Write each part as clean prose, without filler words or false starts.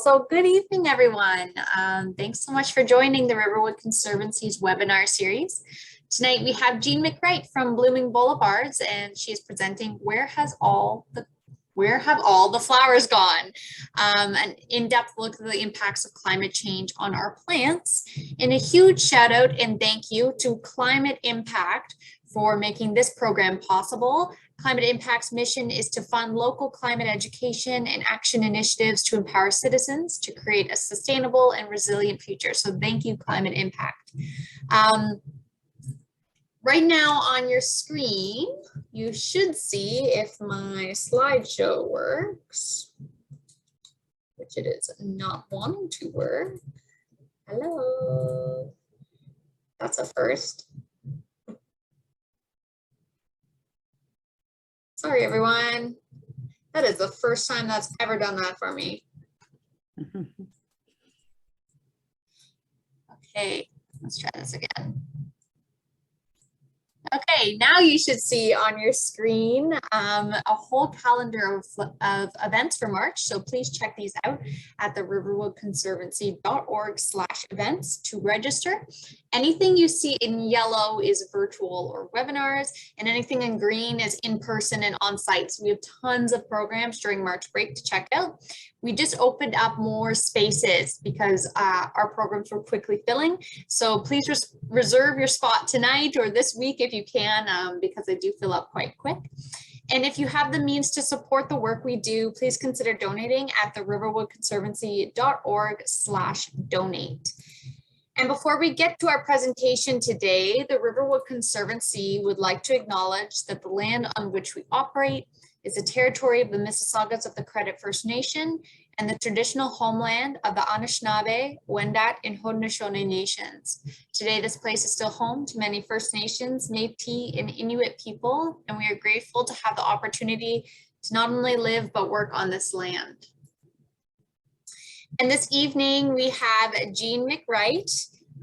So good evening, everyone. Thanks so much for joining the Riverwood Conservancy's webinar series. Tonight we have Jeanne McRight from Blooming Boulevards, and she is presenting Where Have All the Flowers Gone? An in-depth look at the impacts of climate change on our plants. And a huge shout out and thank you to Climate Impact for making this program possible. Climate Impact's mission is to fund local climate education and action initiatives to empower citizens to create a sustainable and resilient future. So thank you, Climate Impact. Right now on your screen, you should see, if my slideshow works, which it is not wanting to work. Hello. That's a first. Sorry, everyone. That is the first time that's ever done that for me. Okay, let's try this again. Okay, now you should see on your screen a whole calendar of events for March. So please check these out at the riverwoodconservancy.org/events to register. Anything you see in yellow is virtual or webinars, and anything in green is in person and on site. So we have tons of programs during March break to check out. We just opened up more spaces because our programs were quickly filling. So please reserve your spot tonight or this week if you can, because they do fill up quite quick. And if you have the means to support the work we do, please consider donating at the riverwoodconservancy.org/donate. And before we get to our presentation today, the Riverwood Conservancy would like to acknowledge that the land on which we operate is the territory of the Mississaugas of the Credit First Nation and the traditional homeland of the Anishinaabe, Wendat, and Haudenosaunee nations. Today, this place is still home to many First Nations, Métis, and Inuit people, and we are grateful to have the opportunity to not only live but work on this land. And this evening, we have Jeanne McRight,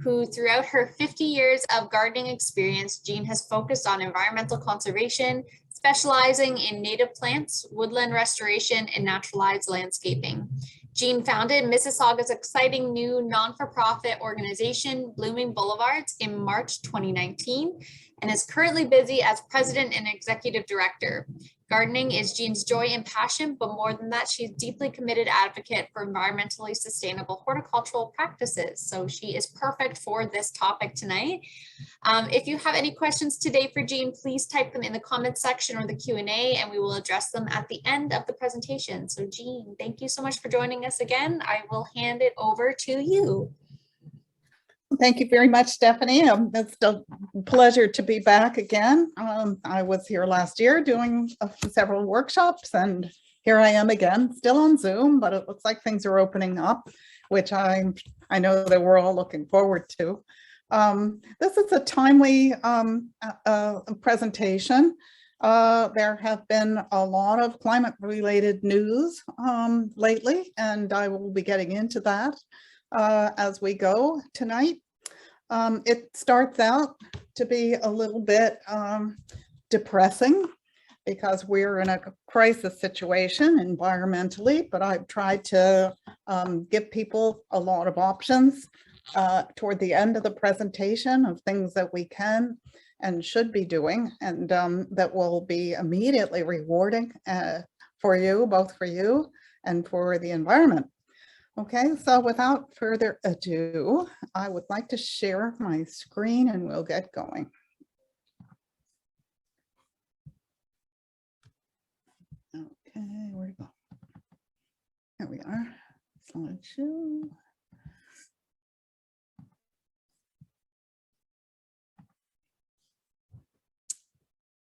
who throughout her 50 years of gardening experience, Jeanne has focused on environmental conservation, specializing in native plants, woodland restoration, and naturalized landscaping. Jeanne founded Mississauga's exciting new non-for-profit organization, Blooming Boulevards, in March 2019, and is currently busy as president and executive director. Gardening is Jeanne's joy and passion, but more than that, she's a deeply committed advocate for environmentally sustainable horticultural practices. So she is perfect for this topic tonight. If you have any questions today for Jeanne, please type them in the comments section or the Q&A, and we will address them at the end of the presentation. So Jeanne, thank you so much for joining us again. I will hand it over to you. Thank you very much, Stephanie. It's a pleasure to be back again. I was here last year doing several workshops, and here I am again, still on Zoom, but it looks like things are opening up, which I know that we're all looking forward to. This is a timely presentation. There have been a lot of climate-related news lately, and I will be getting into that as we go tonight. It starts out to be a little bit depressing because we're in a crisis situation environmentally, but I've tried to give people a lot of options toward the end of the presentation of things that we can and should be doing, and that will be immediately rewarding for you, both for you and for the environment. Okay, so without further ado, I would like to share my screen and we'll get going. Okay, where to go? Here we are, slideshow.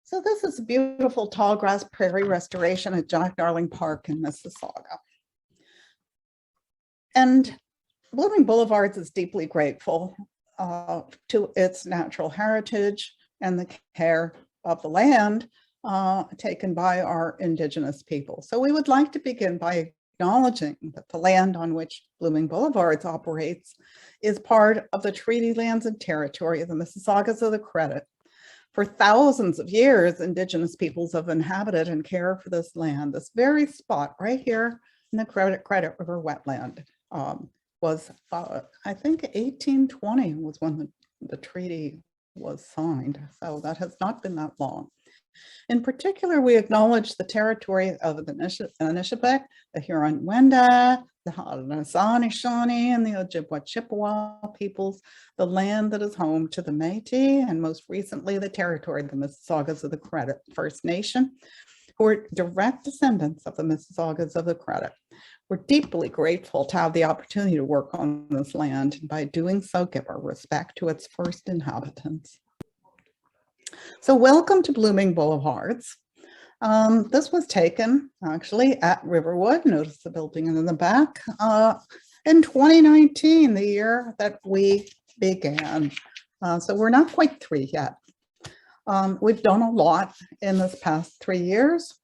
So this is a beautiful tallgrass prairie restoration at Jack Darling Park in Mississauga. And Blooming Boulevards is deeply grateful to its natural heritage and the care of the land taken by our Indigenous people. So we would like to begin by acknowledging that the land on which Blooming Boulevards operates is part of the treaty lands and territory of the Mississaugas of the Credit. For thousands of years, Indigenous peoples have inhabited and cared for this land, this very spot right here in the Credit River wetland. Was, I think 1820 was when the treaty was signed. So that has not been that long. In particular, we acknowledge the territory of the Anishinaabe, the Huron-Wendat, the Haudenosaunee, and the Ojibwa-Chippewa peoples, the land that is home to the Métis, and most recently the territory of the Mississaugas of the Credit First Nation, who are direct descendants of the Mississaugas of the Credit. We're deeply grateful to have the opportunity to work on this land, and by doing so, give our respect to its first inhabitants. So welcome to Blooming Boulevards. This was taken actually at Riverwood, notice the building in the back, in 2019, the year that we began. So we're not quite 3 yet. We've done a lot in this past 3 years.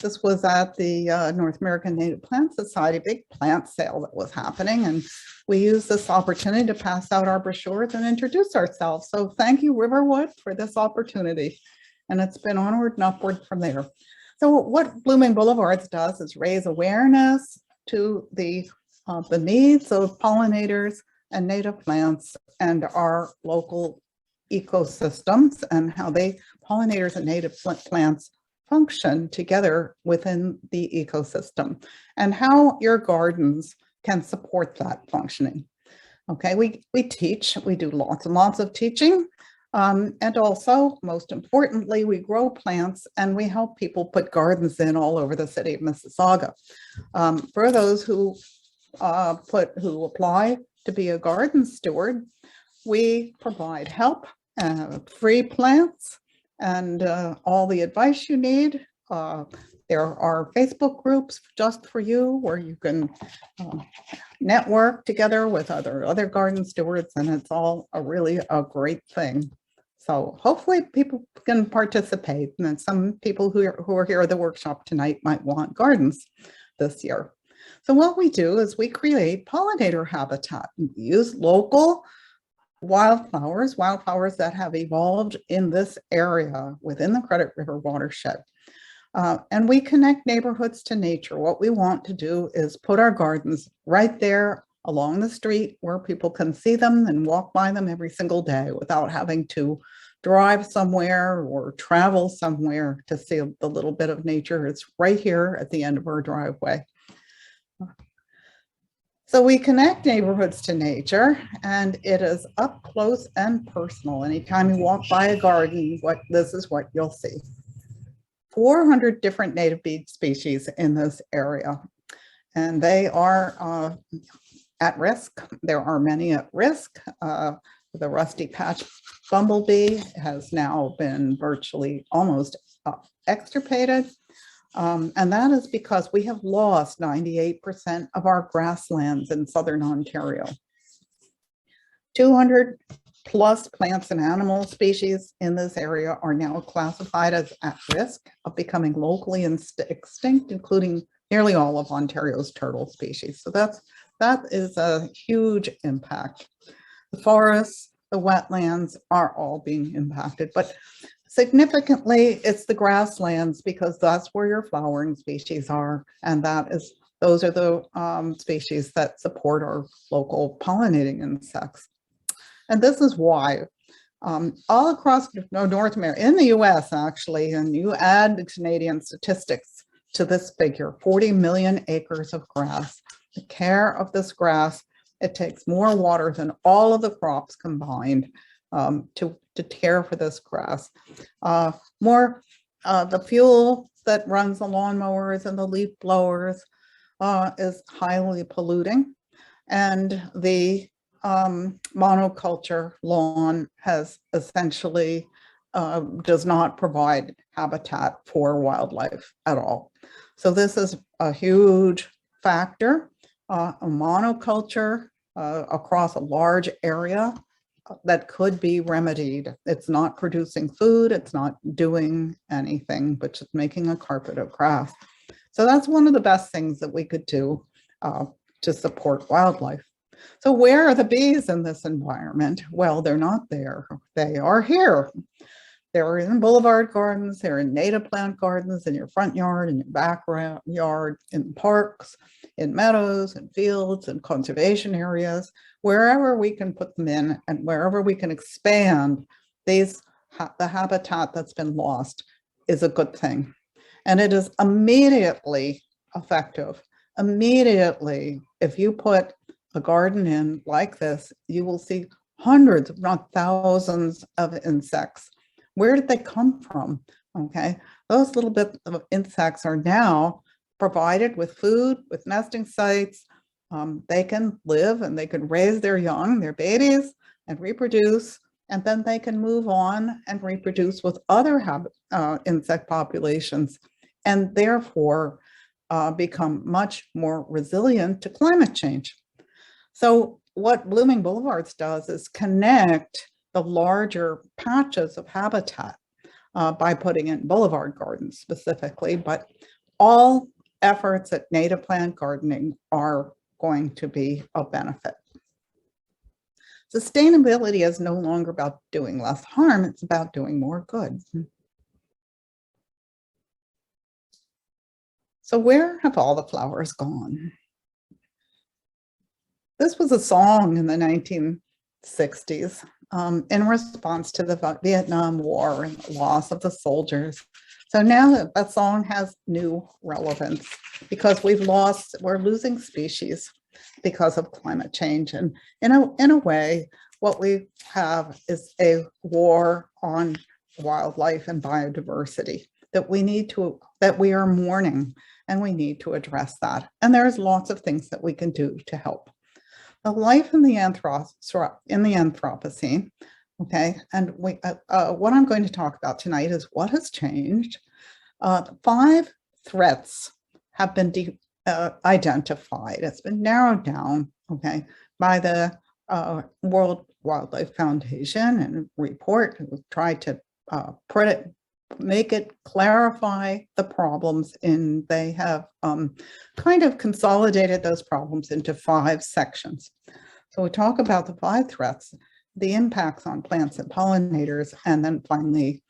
This was at the North American Native Plant Society big plant sale that was happening, and we used this opportunity to pass out our brochures and introduce ourselves. So thank you, Riverwood, for this opportunity, and it's been onward and upward from there. So what Blooming Boulevards does is raise awareness to the needs of pollinators and native plants and our local ecosystems, and how pollinators and native plants function together within the ecosystem, and how your gardens can support that functioning. Okay, we teach, we do lots and lots of teaching, and also, most importantly, we grow plants and we help people put gardens in all over the city of Mississauga. For those who apply to be a garden steward, we provide help, free plants, and all the advice you need. There are Facebook groups just for you where you can network together with other garden stewards, and it's all really a great thing. So hopefully people can participate, and some people who are here at the workshop tonight might want gardens this year. So what we do is we create pollinator habitat. We use local wildflowers that have evolved in this area within the Credit River watershed. And we connect neighborhoods to nature. What we want to do is put our gardens right there along the street where people can see them and walk by them every single day without having to drive somewhere or travel somewhere to see the little bit of nature. It's right here at the end of our driveway. So we connect neighborhoods to nature, and it is up close and personal. Anytime you walk by a garden, this is what you'll see. 400 different native bee species in this area, and they are at risk. There are many at risk. The rusty patch bumblebee has now been virtually almost extirpated. And that is because we have lost 98% of our grasslands in southern Ontario. 200 plus plants and animal species in this area are now classified as at risk of becoming locally extinct, including nearly all of Ontario's turtle species. So that is a huge impact. The forests, the wetlands are all being impacted, but significantly, it's the grasslands, because that's where your flowering species are, and those are the species that support our local pollinating insects. And this is why all across North America, in the US actually, and you add the Canadian statistics to this figure, 40 million acres of grass. The care of this grass, it takes more water than all of the crops combined to care for this grass. The fuel that runs the lawnmowers and the leaf blowers is highly polluting, and the monoculture lawn has essentially does not provide habitat for wildlife at all. So this is a huge factor. A monoculture across a large area that could be remedied. It's not producing food, it's not doing anything, but just making a carpet of grass. So that's one of the best things that we could do to support wildlife. So where are the bees in this environment? Well, they're not there, they are here. They're in boulevard gardens, they're in native plant gardens, in your front yard, in your backyard, in parks, in meadows, and fields, and conservation areas, wherever we can put them in and wherever we can expand the habitat that's been lost is a good thing. And it is immediately effective. Immediately, if you put a garden in like this, you will see hundreds, if not thousands of insects. Where did they come from? Okay, those little bits of insects are now provided with food, with nesting sites. They can live and they can raise their young, their babies, and reproduce, and then they can move on and reproduce with other insect populations, and therefore become much more resilient to climate change. So what Blooming Boulevards does is connect the larger patches of habitat by putting in boulevard gardens specifically, but all efforts at native plant gardening are going to be of benefit. Sustainability is no longer about doing less harm, it's about doing more good. So where have all the flowers gone? This was a song in the 1960s in response to the Vietnam War and the loss of the soldiers. So now that song has new relevance because we're losing species because of climate change. And in a way, what we have is a war on wildlife and biodiversity that we are mourning, and we need to address that. And there's lots of things that we can do to help. The life in the Anthropocene, okay, and what I'm going to talk about tonight is what has changed. 5 threats have been identified. It's been narrowed down, okay, by the World Wildlife Foundation and report. It was tried to make it clarify the problems, and they have kind of consolidated those problems into 5 sections. So we talk about the 5 threats, the impacts on plants and pollinators, and then finally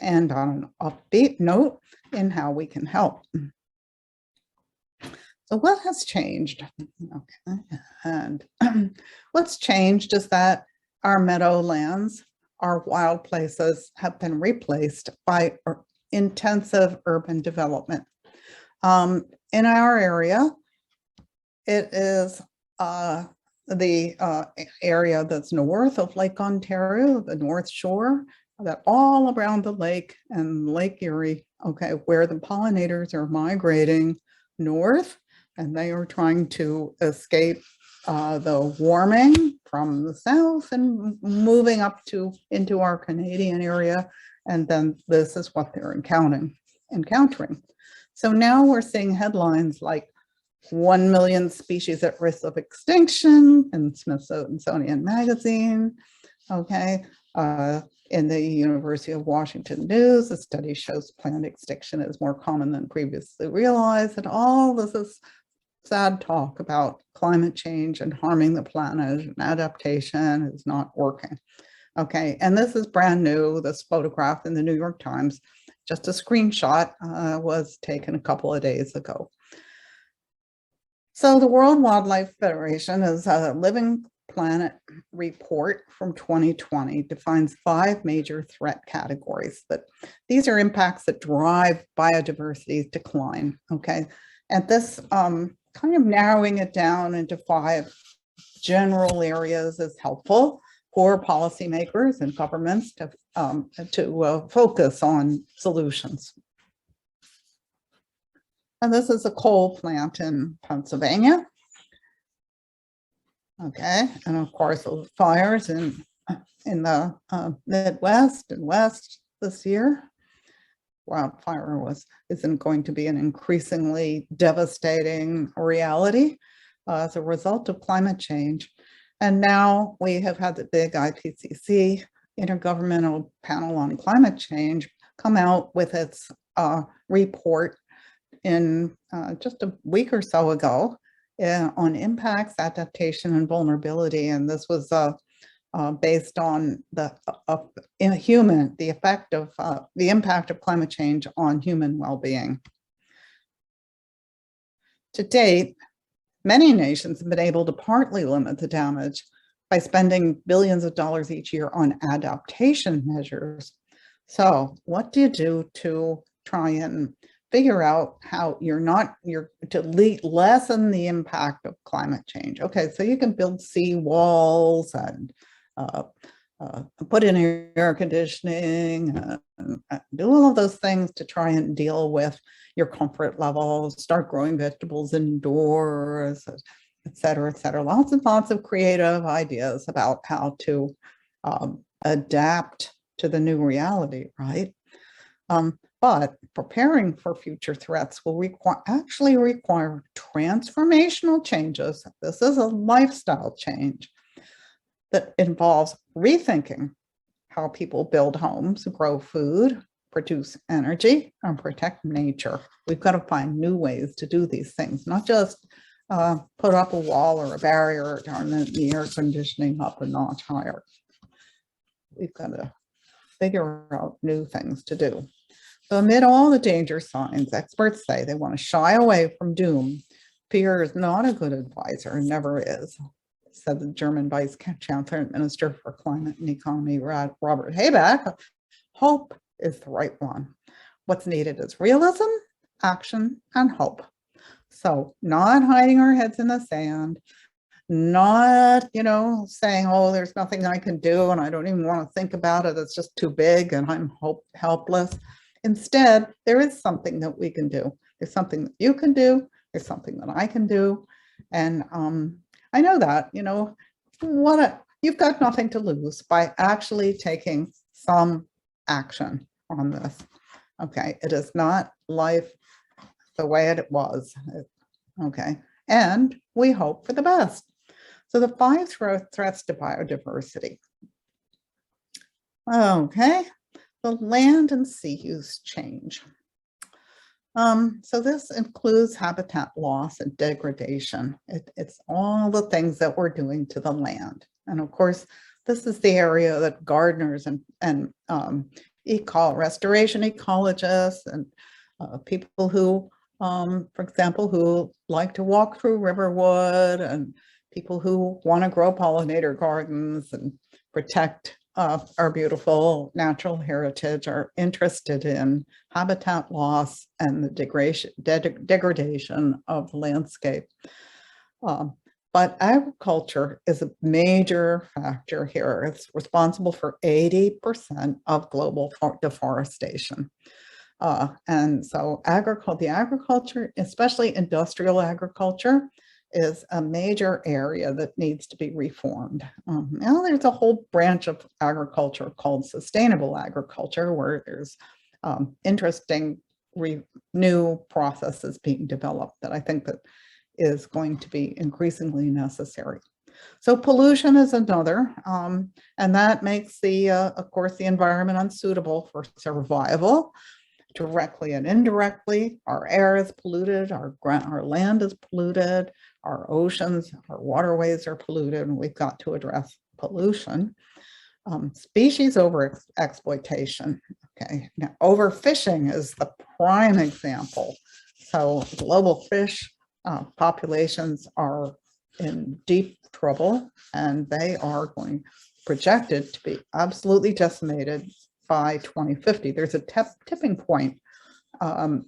end on an upbeat note in how we can help. So what has changed? Okay, and what's changed is that our meadowlands, our wild places have been replaced by intensive urban development. In our area, it is the area that's north of Lake Ontario, the North Shore, that all around the lake and Lake Erie, okay, where the pollinators are migrating north, and they are trying to escape the warming from the south and moving up into our Canadian area. And then this is what they're encountering. So now we're seeing headlines like 1 million species at risk of extinction in Smithsonian Magazine, okay. In the University of Washington News, a study shows plant extinction is more common than previously realized, and all this is sad talk about climate change and harming the planet, and adaptation is not working. Okay, and this is brand new. This photograph in the New York Times, just a screenshot, was taken a couple of days ago. So the World Wildlife Federation is a Living Planet report from 2020 defines 5 major threat categories. But these are impacts that drive biodiversity decline, okay? And this kind of narrowing it down into 5 general areas is helpful for policymakers and governments to focus on solutions. And this is a coal plant in Pennsylvania. Okay, and of course, those fires in the Midwest and West this year. Wildfire isn't going to be an increasingly devastating reality as a result of climate change. And now we have had the big IPCC, Intergovernmental Panel on Climate Change, come out with its report in just a week or so ago on impacts, adaptation, and vulnerability. And this was based on the impact of climate change on human well-being. To date, many nations have been able to partly limit the damage by spending billions of dollars each year on adaptation measures. So what do you do to try and figure out how to lessen the impact of climate change? Okay, so you can build sea walls and put in air conditioning, do all of those things to try and deal with your comfort levels, start growing vegetables indoors, et cetera, et cetera. Lots and lots of creative ideas about how to adapt to the new reality, right? But preparing for future threats will actually require transformational changes. This is a lifestyle change that involves rethinking how people build homes, grow food, produce energy, and protect nature. We've got to find new ways to do these things, not just put up a wall or a barrier or turn the air conditioning up a notch higher. We've got to figure out new things to do. So amid all the danger signs, experts say they want to shy away from doom. Fear is not a good advisor, and never is, said the German Vice Chancellor and Minister for Climate and Economy, Robert Habeck. Hope is the right one. What's needed is realism, action, and hope. So not hiding our heads in the sand, not, saying, oh, there's nothing I can do and I don't even want to think about it. It's just too big and I'm helpless. Instead, there is something that we can do. There's something that you can do. There's something that I can do. And I know that, you've got nothing to lose by actually taking some action on this. Okay, it is not life the way it was. Okay, and we hope for the best. So the 5 threats to biodiversity. Okay, the land and sea use change. So this includes habitat loss and degradation. It's all the things that we're doing to the land. And of course, this is the area that gardeners and restoration ecologists and people who, for example, who like to walk through Riverwood, and people who want to grow pollinator gardens and protect our beautiful natural heritage, are interested in habitat loss and the degradation of landscape. But agriculture is a major factor here. It's responsible for 80% of global deforestation. And so the agriculture, especially industrial agriculture, is a major area that needs to be reformed. Now there's a whole branch of agriculture called sustainable agriculture, where there's interesting new processes being developed that I think that is going to be increasingly necessary. So pollution is another, and that makes of course, the environment unsuitable for survival. Directly and indirectly, our air is polluted, our land is polluted, our oceans, our waterways are polluted, and we've got to address pollution. Species overexploitation. Okay, now overfishing is the prime example. So global fish populations are in deep trouble, and they are projected to be absolutely decimated by 2050. There's a tipping point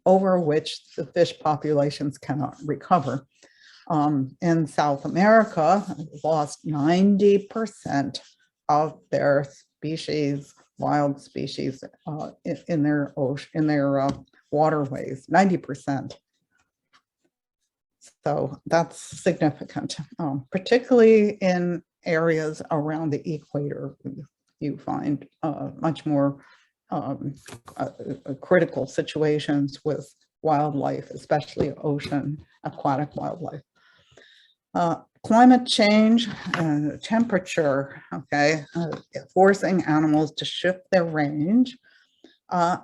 over which the fish populations cannot recover. In South America, lost 90% of their species, wild species, in their waterways, 90%. So that's significant, particularly in areas around the equator. You find much more critical situations with wildlife, especially ocean aquatic wildlife. Climate change, temperature, okay, forcing animals to shift their range,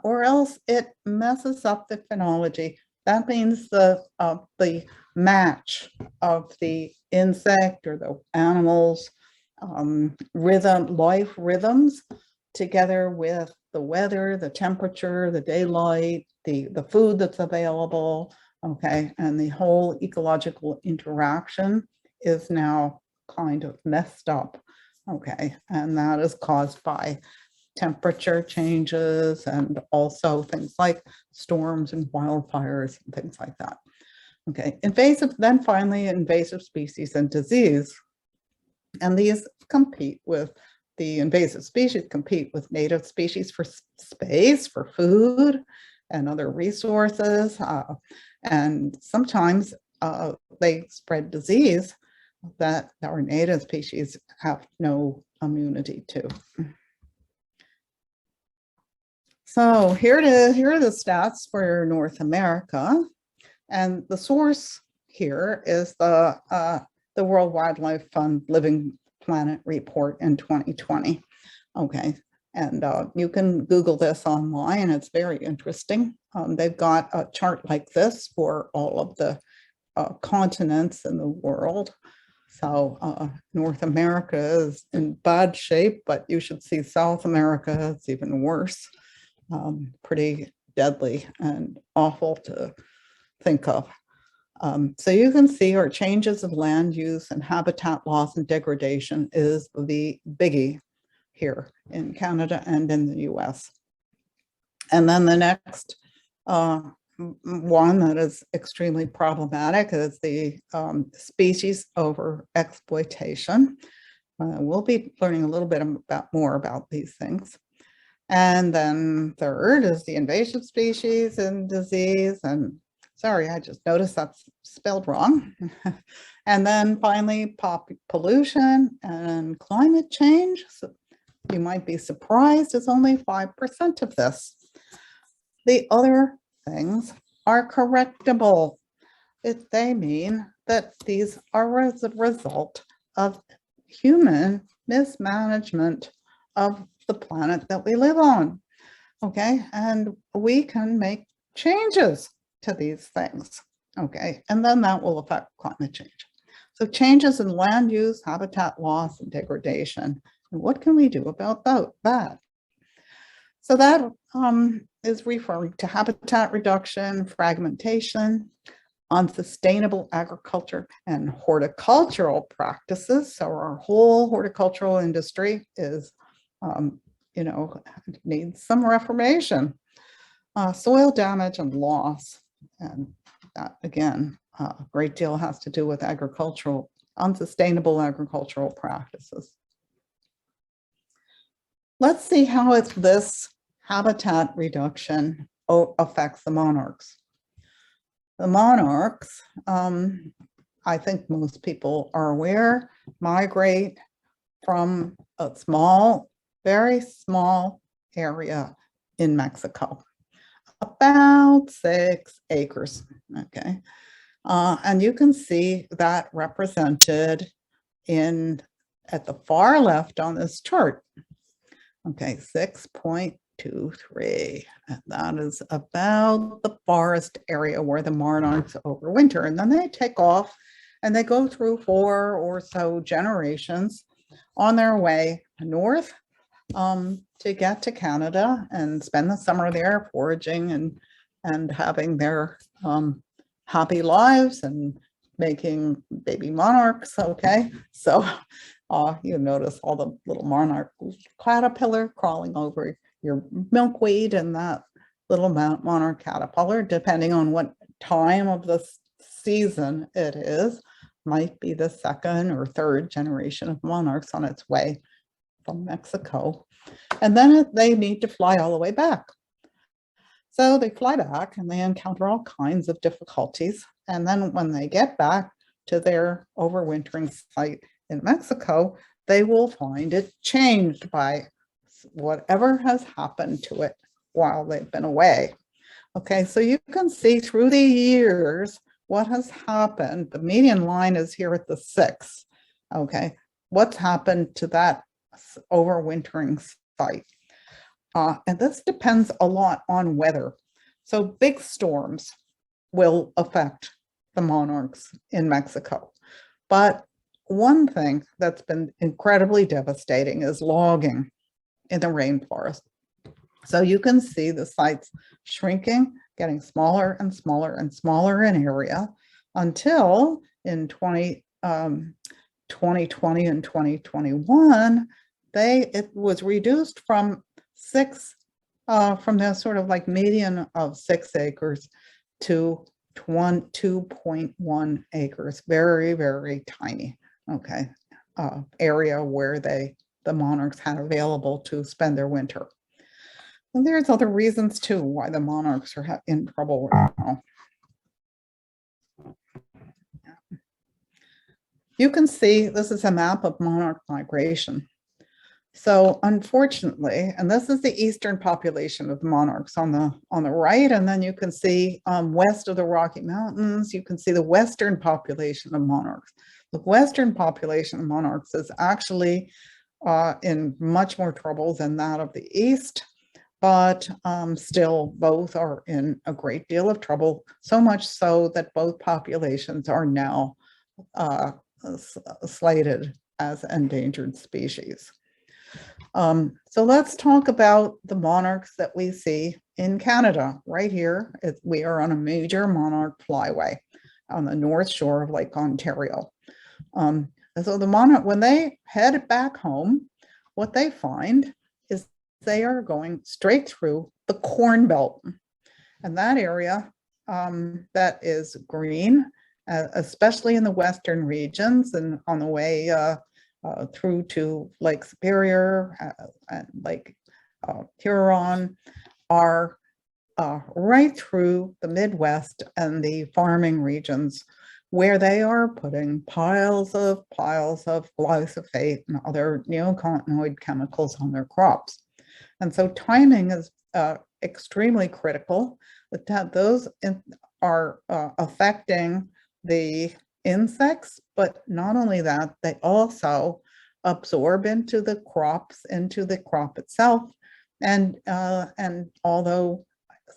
or else it messes up the phenology. That means the match of the insect or the animals life rhythms, together with the weather, the temperature, the daylight, the food that's available, okay, and the whole ecological interaction is now kind of messed up, okay, and that is caused by temperature changes and also things like storms and wildfires and things like that. Okay, then finally invasive species and disease. And these compete with the invasive species, compete with native species for space, for food and other resources. And sometimes they spread disease that our native species have no immunity to. So here are the stats for North America. And the source here is the World Wildlife Fund Living Planet Report in 2020. Okay, and you can Google this online. It's very interesting. They've got a chart like this for all of the continents in the world. So North America is in bad shape, but you should see South America. It's even worse. Pretty deadly and awful to think of. So you can see our changes of land use and habitat loss and degradation is the biggie here in Canada and in the US. And then the next one that is extremely problematic is the species overexploitation. We'll be learning a little bit more about these things. And then third is the invasive species and disease. And sorry, I just noticed that's spelled wrong. And then finally, pollution and climate change. So you might be surprised, it's only 5% of this. The other things are correctable. They mean that these are as a result of human mismanagement of the planet that we live on. Okay, and we can make changes to these things. Okay, and then that will affect climate change. So changes in land use, habitat loss, and degradation. And what can we do about that? So that is referring to habitat reduction, fragmentation, unsustainable agriculture, and horticultural practices. So our whole horticultural industry is, needs some reformation. Soil damage and loss, and that again, a great deal has to do with unsustainable agricultural practices. Let's see how this habitat reduction affects the monarchs. The monarchs, I think most people are aware, migrate from a small, very small area in Mexico, about 6 acres, okay? And you can see that represented at the far left on this chart. Okay, 6.23, and that is about the forest area where the monarchs overwinter. And then they take off and they go through 4 or so generations on their way north to get to Canada and spend the summer there foraging and having their happy lives and making baby monarchs. Okay, so you notice all the little monarch caterpillar crawling over your milkweed, and that little monarch caterpillar, depending on what time of the season it is, might be the 2nd or 3rd generation of monarchs on its way from Mexico. And then they need to fly all the way back. So they fly back and they encounter all kinds of difficulties. And then when they get back to their overwintering site in Mexico, they will find it changed by whatever has happened to it while they've been away. Okay, so you can see through the years what has happened. The median line is here at the 6. Okay, what's happened to that overwintering site? And this depends a lot on weather. So big storms will affect the monarchs in Mexico, but one thing that's been incredibly devastating is logging in the rainforest. So you can see the sites shrinking, getting smaller and smaller and smaller in area until in 2020 and 2021, it was reduced from from the sort of like median of 6 acres to 2.1 acres, very, very tiny, okay, area where the monarchs had available to spend their winter. And there's other reasons too why the monarchs are in trouble right now. You can see this is a map of monarch migration. So unfortunately, and this is the eastern population of monarchs on the right, and then you can see west of the Rocky Mountains, you can see the western population of monarchs. The western population of monarchs is actually in much more trouble than that of the east, but still both are in a great deal of trouble, so much so that both populations are now slated as endangered species. So let's talk about the monarchs that we see in Canada. Right here, we are on a major monarch flyway on the north shore of Lake Ontario. So the monarch, when they head back home, what they find is they are going straight through the Corn Belt. And that area that is green, especially in the western regions and on the way through to Lake Superior and Lake Huron, are right through the Midwest and the farming regions, where they are putting piles of glyphosate and other neonicotinoid chemicals on their crops. And so timing is extremely critical. That those are affecting the insects, but not only that, they also absorb into the crop itself. And although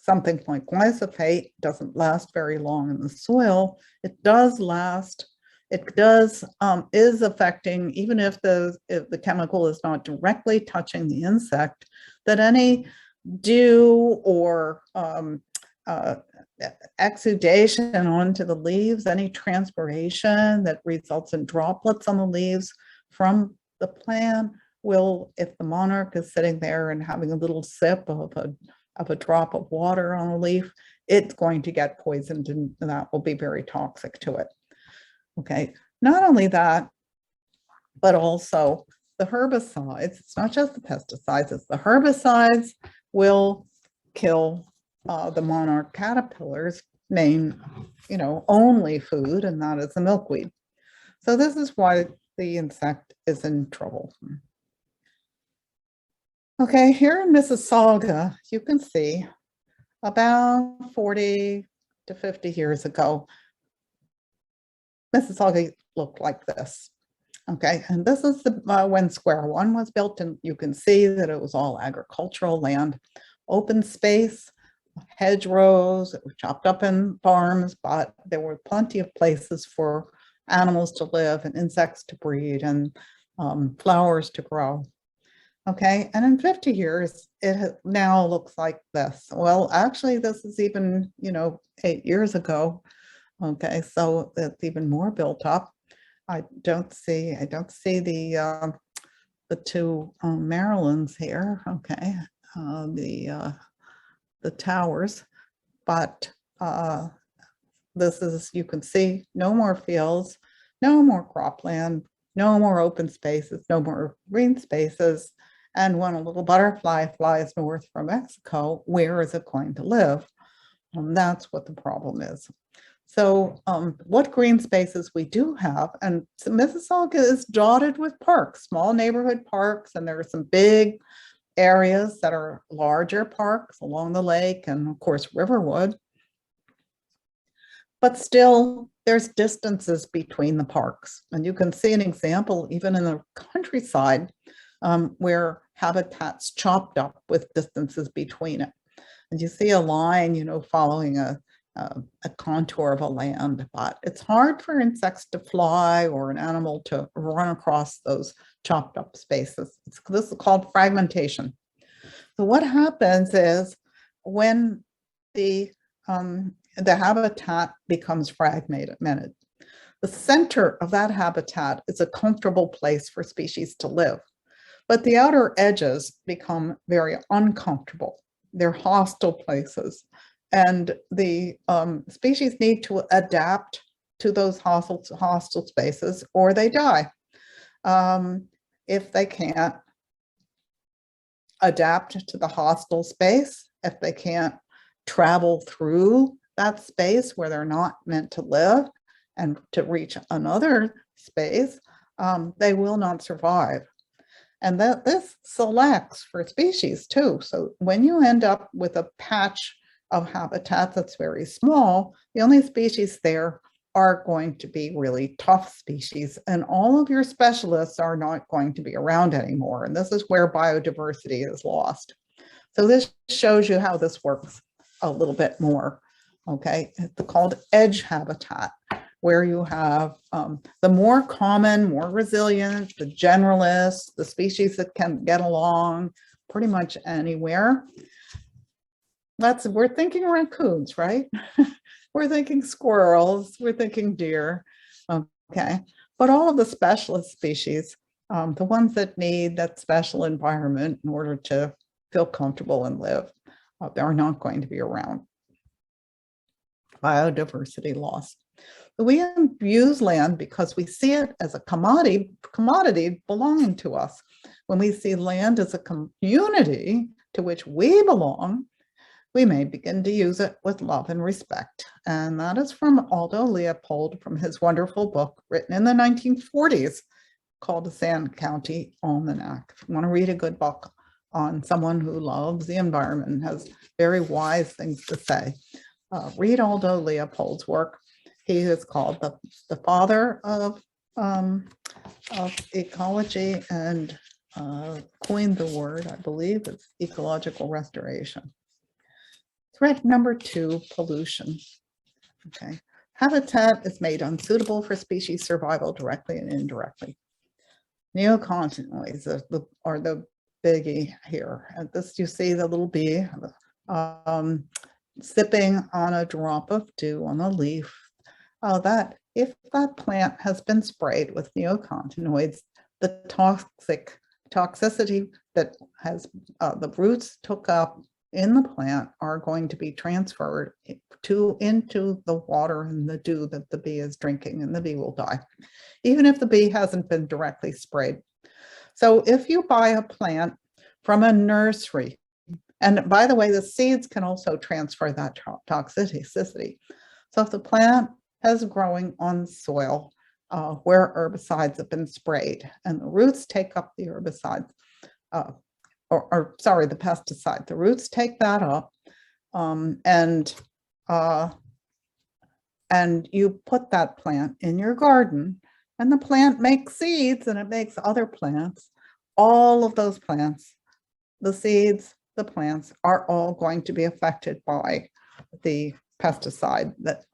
something like glyphosate doesn't last very long in the soil, it does last. It is affecting, even if the chemical is not directly touching the insect, that any dew or exudation onto the leaves, any transpiration that results in droplets on the leaves from the plant will, if the monarch is sitting there and having a little sip of a drop of water on a leaf, it's going to get poisoned, and that will be very toxic to it. Okay, not only that, but also the herbicides. It's not just the pesticides, it's the herbicides will kill the monarch caterpillar's main, only food, and that is the milkweed. So this is why the insect is in trouble. Okay, here in Mississauga, you can see about 40 to 50 years ago, Mississauga looked like this. Okay, and this is when Square One was built, and you can see that it was all agricultural land, open space, hedgerows that were chopped up in farms, but there were plenty of places for animals to live and insects to breed and flowers to grow. Okay, and in 50 years, it now looks like this. Well, actually, this is even, 8 years ago. Okay, so it's even more built up. I don't see the two Marylands here. Okay, the towers, but this is, you can see no more fields, no more cropland, no more open spaces, no more green spaces. And when a little butterfly flies north from Mexico, where is it going to live? That's what the problem is. So what green spaces we do have, and Mississauga is dotted with parks, small neighborhood parks, and there are some big areas that are larger parks along the lake, and of course Riverwood. But still, there's distances between the parks. And you can see an example even in the countryside where habitat's chopped up with distances between it. And you see a line, following a a contour of a land, but it's hard for insects to fly or an animal to run across those chopped up spaces. This is called fragmentation. So what happens is when the habitat becomes fragmented, the center of that habitat is a comfortable place for species to live, but the outer edges become very uncomfortable. They're hostile places, and the species need to adapt to those hostile spaces or they die. If they can't adapt to the hostile space, if they can't travel through that space where they're not meant to live and to reach another space, they will not survive. And that this selects for species too. So when you end up with a patch of habitat that's very small, the only species there are going to be really tough species, and all of your specialists are not going to be around anymore. And this is where biodiversity is lost. So this shows you how this works a little bit more. Okay, it's called edge habitat, where you have the more common, more resilient, the generalists, the species that can get along pretty much anywhere. We're thinking raccoons, right? We're thinking squirrels, we're thinking deer, okay? But all of the specialist species, the ones that need that special environment in order to feel comfortable and live, they're not going to be around. Biodiversity loss. We abuse land because we see it as a commodity belonging to us. When we see land as a community to which we belong, we may begin to use it with love and respect. And that is from Aldo Leopold, from his wonderful book written in the 1940s called The Sand County Almanac. If you want to read a good book on someone who loves the environment and has very wise things to say, read Aldo Leopold's work. He is called the father of ecology and coined the word, I believe, it's ecological restoration. Threat number 2, pollution. Okay, habitat is made unsuitable for species survival directly and indirectly. Neonicotinoids are the biggie here. And this, you see the little bee sipping on a drop of dew on a leaf. That if that plant has been sprayed with neonicotinoids, the toxicity that has the roots took up in the plant are going to be transferred into the water and the dew that the bee is drinking, and the bee will die, even if the bee hasn't been directly sprayed. So if you buy a plant from a nursery, and by the way, the seeds can also transfer that toxicity. So if the plant is growing on soil where herbicides have been sprayed, and the roots take up the herbicides, the pesticide, the roots take that up, and you put that plant in your garden, and the plant makes seeds and it makes other plants. All of those plants, the seeds, the plants are all going to be affected by the pesticide that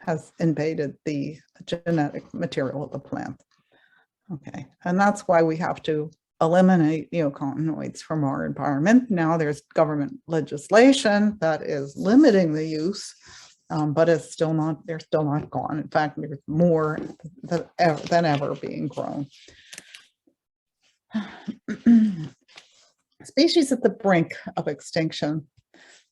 has invaded the genetic material of the plant. Okay, and that's why we have to eliminate neonicotinoids from our environment. Now there's government legislation that is limiting the use, but they're still not gone. In fact, there's more than ever being grown. Species at the brink of extinction,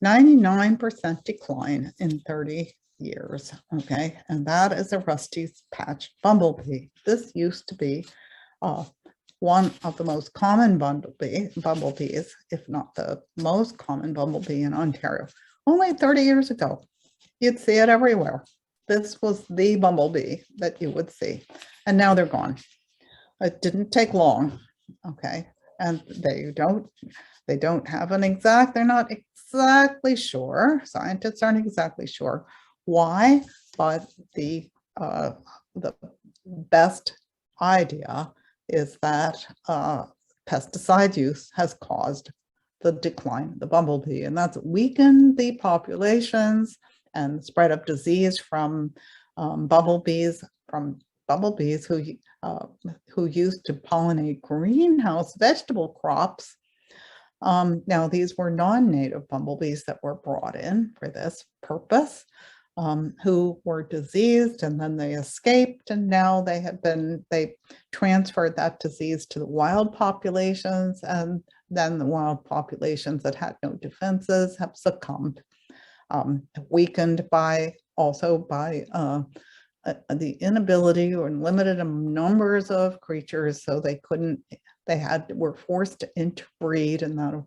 99% decline in 30 years, okay? And that is a rusty patch bumblebee. This used to be one of the most common bumblebees, if not the most common bumblebee in Ontario. Only 30 years ago, you'd see it everywhere. This was the bumblebee that you would see, and now they're gone. It didn't take long, okay? And they don't have an exact, they're not exactly sure, scientists aren't exactly sure why, but the best idea is that pesticide use has caused the decline of the bumblebee, and that's weakened the populations and spread of disease from bumblebees who used to pollinate greenhouse vegetable crops. Now, these were non-native bumblebees that were brought in for this purpose, who were diseased, and then they escaped, and now they transferred that disease to the wild populations, and then the wild populations that had no defenses have succumbed, weakened also by the inability or limited numbers of creatures, so were forced to interbreed, and that of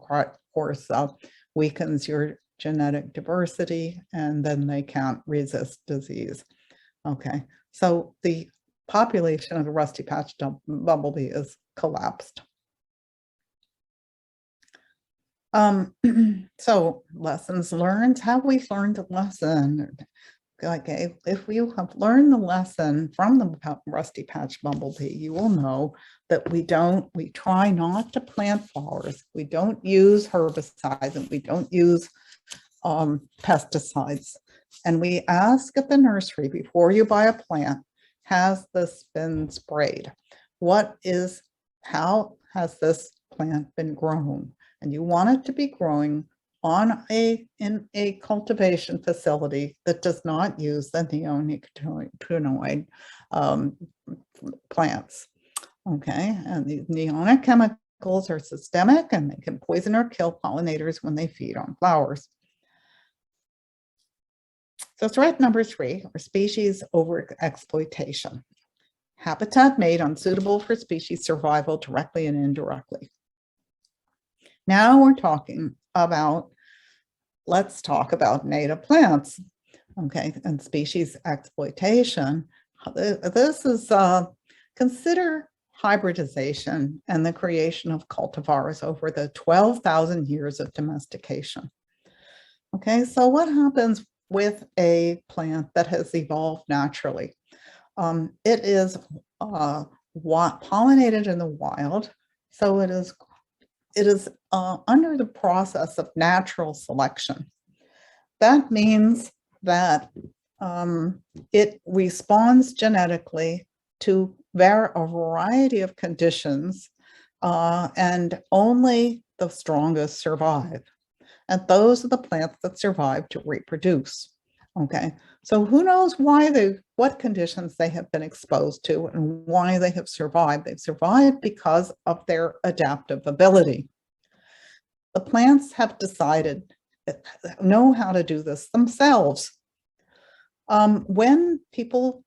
course weakens your genetic diversity, and then they can't resist disease. Okay, so the population of the rusty-patched bumblebee is collapsed. So lessons learned. Have we learned a lesson? Okay, if you have learned the lesson from the rusty-patched bumblebee, you will know that we try not to plant flowers. We don't use herbicides, and we don't use pesticides. And we ask at the nursery, before you buy a plant, has this been sprayed? How has this plant been grown? And you want it to be growing in a cultivation facility that does not use the neonicotinoid plants. Okay, and the neonic chemicals are systemic, and they can poison or kill pollinators when they feed on flowers. So threat number 3, or species overexploitation. Habitat made unsuitable for species survival directly and indirectly. Now we're talking about, let's talk about native plants, okay, and species exploitation. This is, consider hybridization and the creation of cultivars over the 12,000 years of domestication. Okay, so what happens with a plant that has evolved naturally? It is pollinated in the wild, so it is under the process of natural selection. That means that it responds genetically to a variety of conditions, and only the strongest survive. And those are the plants that survive to reproduce. Okay, so who knows what conditions they have been exposed to and why they have survived. They've survived because of their adaptive ability. The plants have know how to do this themselves. When people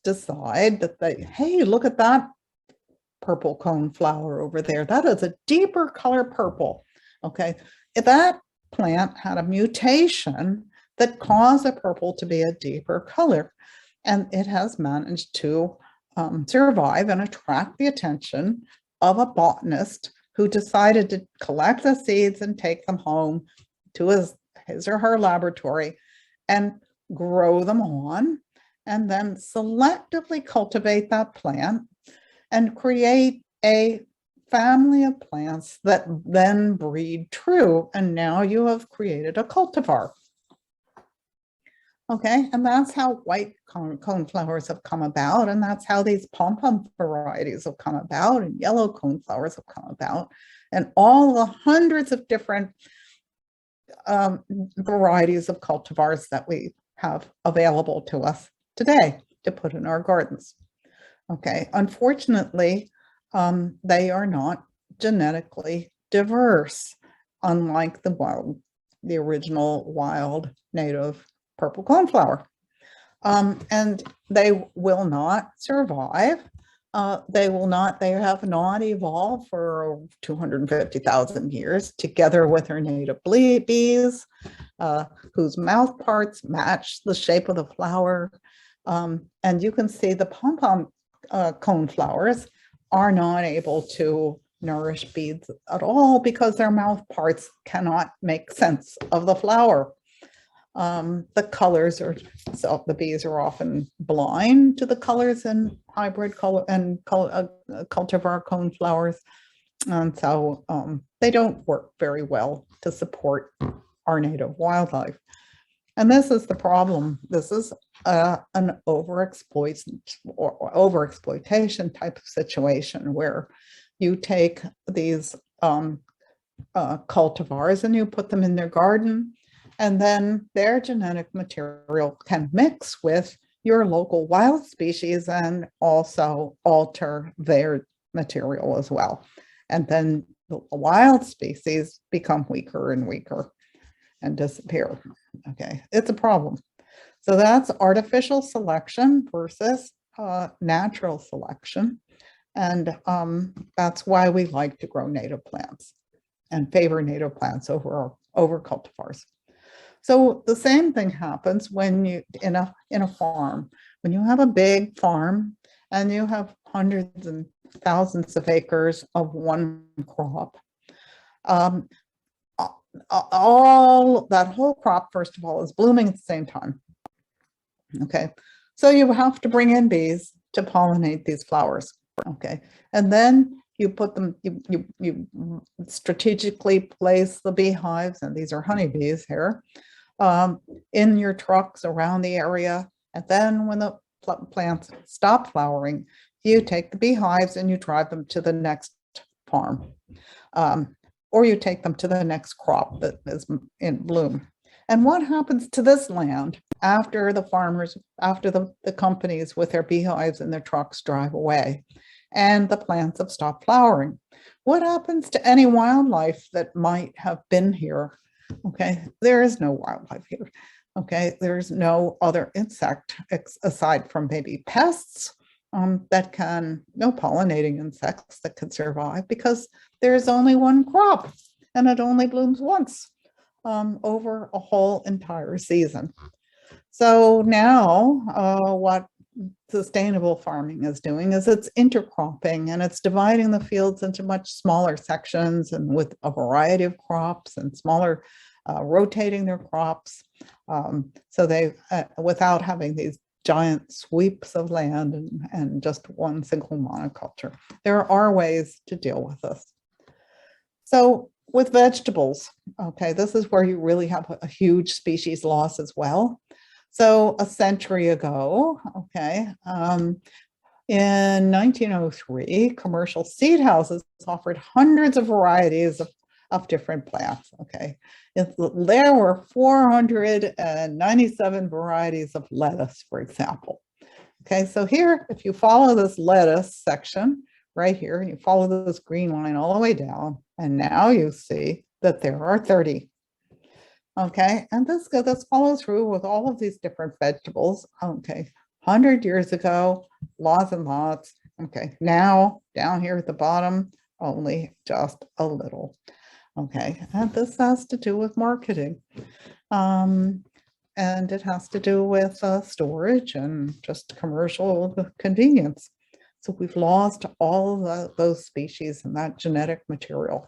decide that hey, look at that purple cone flower over there, that is a deeper color purple. Okay, if that plant had a mutation that caused the purple to be a deeper color, and it has managed to survive and attract the attention of a botanist who decided to collect the seeds and take them home to his or her laboratory and grow them on, and then selectively cultivate that plant and create a family of plants that then breed true. And now you have created a cultivar. Okay, and that's how white coneflowers have come about, and that's how these pom-pom varieties have come about, and yellow coneflowers have come about, and all the hundreds of different varieties of cultivars that we have available to us today to put in our gardens. Okay, unfortunately, they are not genetically diverse, unlike the original wild native purple coneflower. And they will not survive. They have not evolved for 250,000 years together with their native bees, whose mouth parts match the shape of the flower. And you can see the pom-pom coneflowers are not able to nourish bees at all because their mouth parts cannot make sense of the flower. The colors so the bees are often blind to the colors in hybrid cultivar coneflowers, and so they don't work very well to support our native wildlife. And this is the problem. This is an overexploitation type of situation where you take these cultivars and you put them in their garden, and then their genetic material can mix with your local wild species and also alter their material as well. And then the wild species become weaker and weaker and disappear. Okay, it's a problem. So that's artificial selection versus natural selection. And that's why we like to grow native plants and favor native plants over cultivars. So the same thing happens when you in a farm, when you have a big farm and you have hundreds and thousands of acres of one crop. All that whole crop, first of all, is blooming at the same time. Okay, so you have to bring in bees to pollinate these flowers. Okay, and then you put them, you strategically place the beehives, and these are honeybees here, in your trucks around the area. And then when the plants stop flowering, you take the beehives and you drive them to the next farm. Or you take them to the next crop that is in bloom. And what happens to this land after the farmers, after the companies with their beehives and their trucks drive away and the plants have stopped flowering? What happens to any wildlife that might have been here? Okay, there is no wildlife here. Okay, there's no other insect aside from maybe pests that can, no pollinating insects that can survive, because there's only one crop and it only blooms once over a whole entire season. So now what sustainable farming is doing is it's intercropping, and it's dividing the fields into much smaller sections and with a variety of crops and smaller, rotating their crops. So they, without having these giant sweeps of land and just one single monoculture. There are ways to deal with this. So with vegetables, okay, this is where you really have a huge species loss as well. So a century ago, okay, in 1903, commercial seed houses offered hundreds of varieties of different plants, okay. There were 497 varieties of lettuce, for example. Okay, so here, if you follow this lettuce section right here, and you follow this green line all the way down, and now you see that there are 30. Okay, and this follows through with all of these different vegetables. Okay, 100 years ago, lots and lots. Okay, now down here at the bottom, only just a little. Okay, and this has to do with marketing. And it has to do with storage and just commercial convenience. So we've lost all of those species and that genetic material.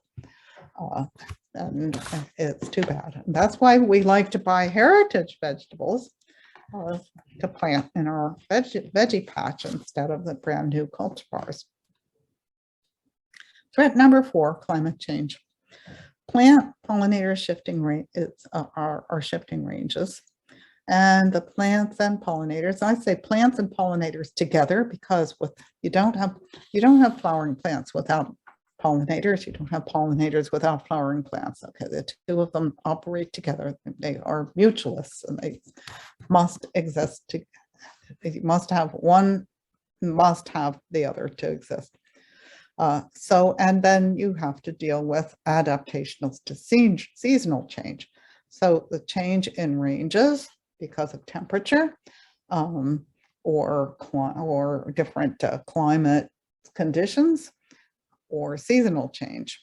And it's too bad. And that's why we like to buy heritage vegetables to plant in our veggie patch instead of the brand new cultivars. Threat number 4, climate change. Plant pollinators shifting are shifting ranges, and the plants and pollinators, I say plants and pollinators together, because you don't have flowering plants without pollinators. You don't have pollinators without flowering plants. Okay, the two of them operate together. They are mutualists, and they must exist. You must have one, must have the other to exist. And then you have to deal with adaptations to seasonal change. So the change in ranges because of temperature or different climate conditions, or seasonal change.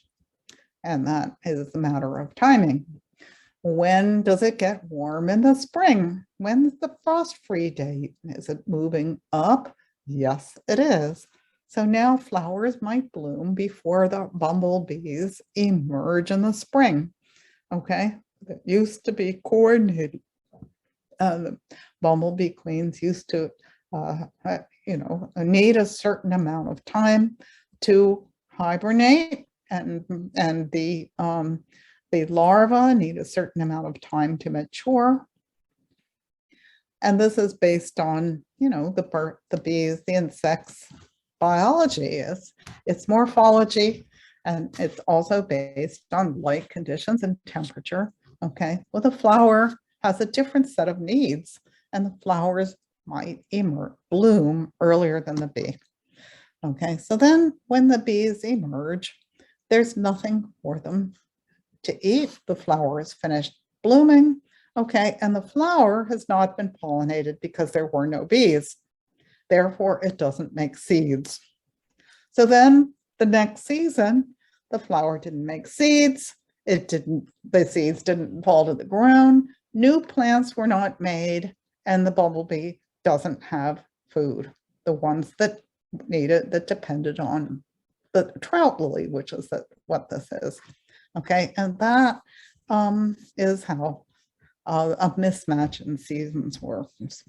And that is a matter of timing. When does it get warm in the spring? When's the frost-free date? Is it moving up? Yes, it is. So now flowers might bloom before the bumblebees emerge in the spring. Okay, it used to be coordinated. The bumblebee queens used to, need a certain amount of time to hibernate, and the larvae need a certain amount of time to mature. And this is based on, you know, the bees, the insects biology, its morphology, and it's also based on light conditions and temperature. Okay, well, the flower has a different set of needs, and the flowers might bloom earlier than the bee. Okay, so then when the bees emerge, there's nothing for them to eat. The flower is finished blooming. Okay, and the flower has not been pollinated because there were no bees. Therefore, it doesn't make seeds. So then the next season, the flower didn't make seeds. The seeds didn't fall to the ground. New plants were not made, and the bumblebee doesn't have food. The ones that needed, that depended on the trout lily, which is what this is. Okay, and that is how a mismatch in seasons works.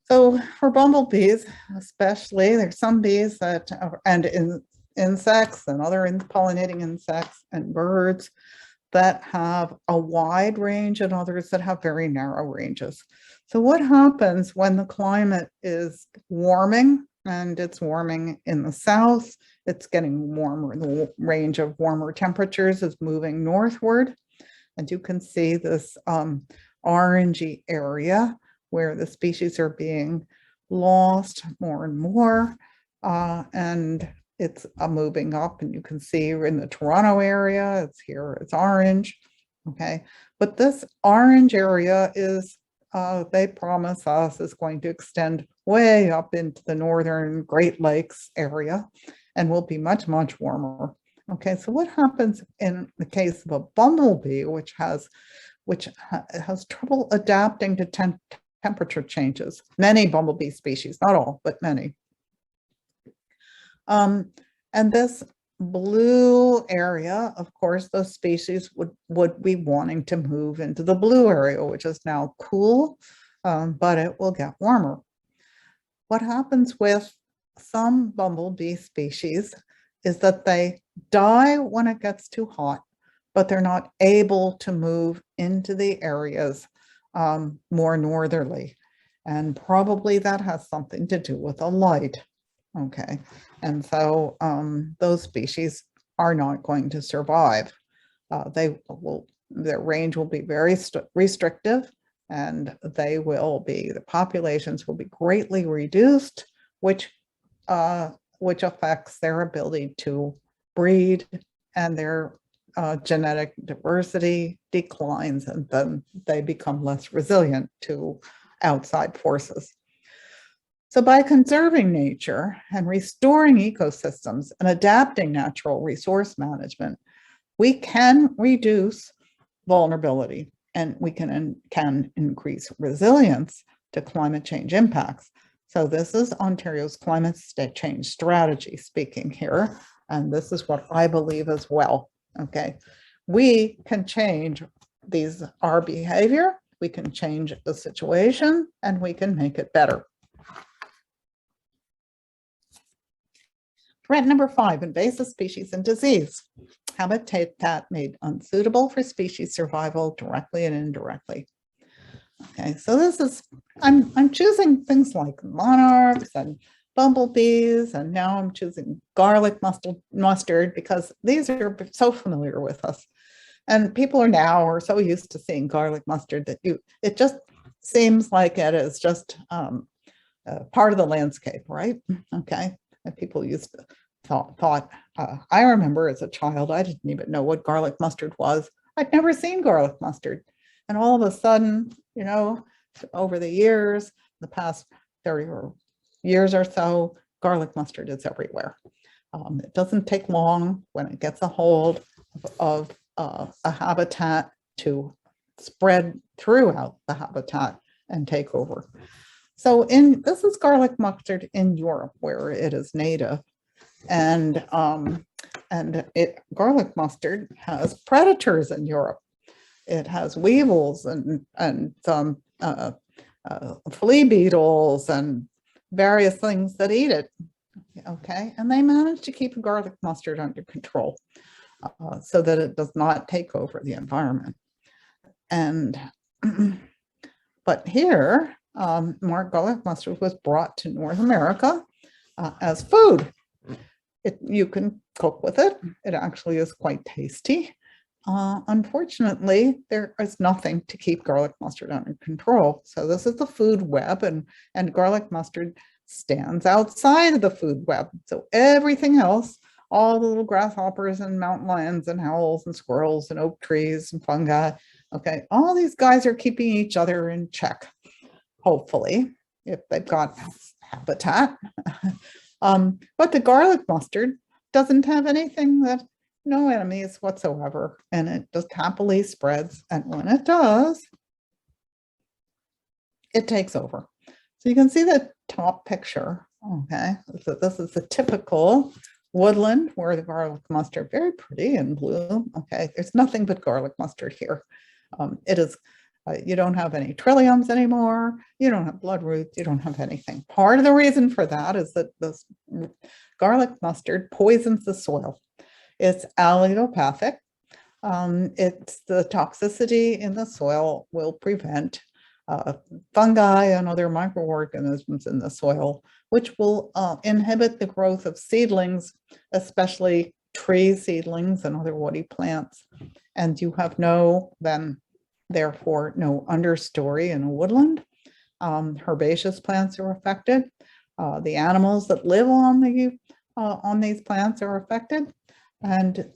So for bumblebees, especially, there's some bees that, and insects and other pollinating insects and birds that have a wide range and others that have very narrow ranges. So what happens when the climate is warming, and it's warming in the south, it's getting warmer, the range of warmer temperatures is moving northward. And you can see this orangey area where the species are being lost more and more. And it's moving up, and you can see in the Toronto area, it's here, it's orange. Okay, but this orange area is, they promise us, is going to extend way up into the northern Great Lakes area and will be much, much warmer. Okay, so what happens in the case of a bumblebee, which has trouble adapting to temperature changes? Many bumblebee species, not all, but many. And this blue area, of course, those species would be wanting to move into the blue area, which is now cool, but it will get warmer. What happens with some bumblebee species is that they die when it gets too hot, but they're not able to move into the areas more northerly. And probably that has something to do with the light. Okay, and so those species are not going to survive. Their range will be very restrictive, and the populations will be greatly reduced, which affects their ability to breed, and their genetic diversity declines, and then they become less resilient to outside forces. So by conserving nature and restoring ecosystems and adapting natural resource management, we can reduce vulnerability, and we can increase resilience to climate change impacts. So this is Ontario's climate change strategy speaking here, and this is what I believe as well. Okay, we can change our behavior, we can change the situation, and we can make it better. Threat number 5, invasive species and disease. Habitat made unsuitable for species survival directly and indirectly. Okay, so this is, I'm choosing things like monarchs and bumblebees, and now I'm choosing garlic mustard because these are so familiar with us. And people are so used to seeing garlic mustard that it just seems like it is just part of the landscape, right? Okay, and people used to thought I remember as a child, I didn't even know what garlic mustard was. I'd never seen garlic mustard. And all of a sudden, you know, over the years, the past 30 years or so, garlic mustard is everywhere. It doesn't take long when it gets a hold of a habitat to spread throughout the habitat and take over. So this is garlic mustard in Europe, where it is native. And garlic mustard has predators in Europe. It has weevils and some flea beetles and various things that eat it. Okay, and they managed to keep garlic mustard under control so that it does not take over the environment. And But here, garlic mustard was brought to North America as food. You can cook with it. It actually is quite tasty. Unfortunately, there is nothing to keep garlic mustard under control. So this is the food web, and garlic mustard stands outside of the food web. So everything else, all the little grasshoppers and mountain lions and owls and squirrels and oak trees and fungi, okay, all these guys are keeping each other in check, hopefully, if they've got habitat. But the garlic mustard doesn't have anything, that no enemies whatsoever, and it just happily spreads. And when it does, it takes over. So you can see the top picture. Okay, so this is the typical woodland where the garlic mustard, very pretty in bloom. Okay, there's nothing but garlic mustard here. It is, you don't have any trilliums anymore. You don't have bloodroots. You don't have anything. Part of the reason for that is that this garlic mustard poisons the soil. It's allelopathic. It's the toxicity in the soil will prevent fungi and other microorganisms in the soil, which will inhibit the growth of seedlings, especially tree seedlings and other woody plants. And you have therefore no understory in a woodland. Herbaceous plants are affected. The animals that live on these plants are affected. And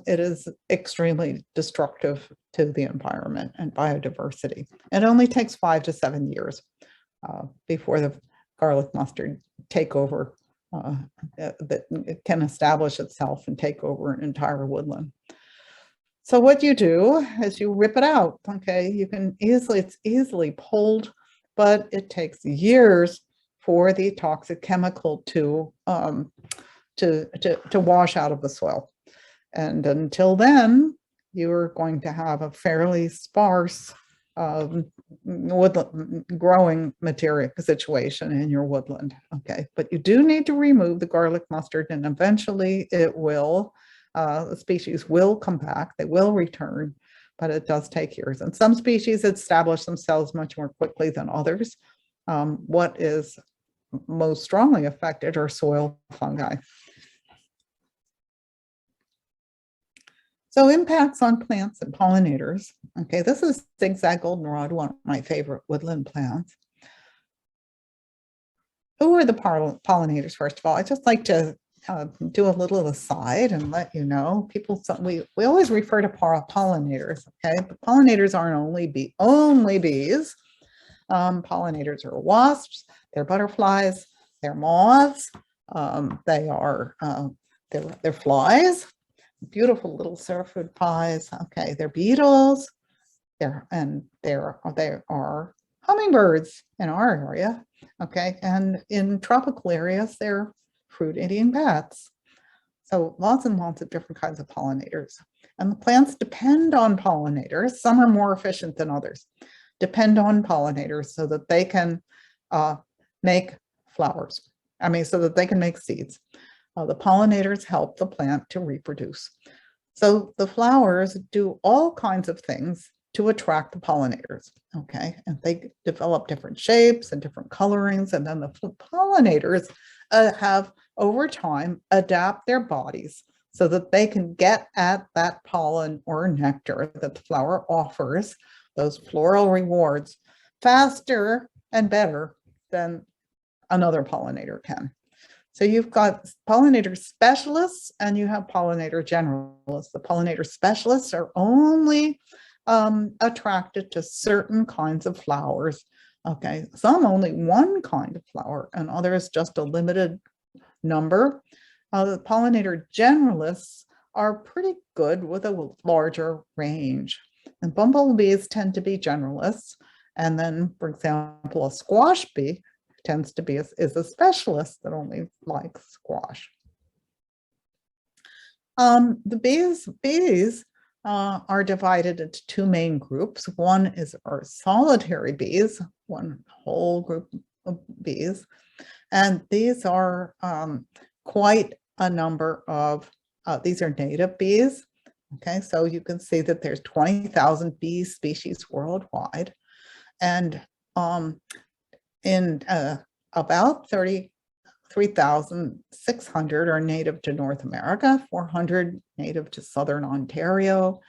it is extremely destructive to the environment and biodiversity. It only takes 5 to 7 years before the garlic mustard take over, that it can establish itself and take over an entire woodland. So what you do is you rip it out. Okay, it's easily pulled, but it takes years for the toxic chemical to wash out of the soil. And until then, you're going to have a fairly sparse woodland growing material situation in your woodland. Okay, but you do need to remove the garlic mustard, and eventually it will, the species will come back, they will return, but it does take years. And some species establish themselves much more quickly than others. What is most strongly affected are soil fungi. So impacts on plants and pollinators. Okay, this is zigzag goldenrod, one of my favorite woodland plants. Who are the pollinators? First of all, I just like to do a little aside and let you know, we always refer to pollinators. Okay, but pollinators aren't only bees. Pollinators are wasps, they're butterflies, they're moths, they're flies. Beautiful little syrphid pies. Okay, they're beetles. They are hummingbirds in our area. Okay, and in tropical areas, they're fruit-eating bats. So lots and lots of different kinds of pollinators. And the plants depend on pollinators. Some are more efficient than others. Depend on pollinators so that they can make flowers. So that they can make seeds. The pollinators help the plant to reproduce. So the flowers do all kinds of things to attract the pollinators, okay? And they develop different shapes and different colorings, and then the pollinators have, over time, adapt their bodies so that they can get at that pollen or nectar that the flower offers, those floral rewards, faster and better than another pollinator can. So you've got pollinator specialists and you have pollinator generalists. The pollinator specialists are only attracted to certain kinds of flowers. Okay, some only one kind of flower and others just a limited number. The pollinator generalists are pretty good with a larger range. And bumblebees tend to be generalists. And then, for example, a squash bee tends to be is a specialist that only likes squash. The bees are divided into two main groups. One are solitary bees, one whole group of bees, and these are quite a number of, these are native bees. Okay, so you can see that there's 20,000 bee species worldwide. And in about 33,600 are native to North America, 400 native to Southern Ontario,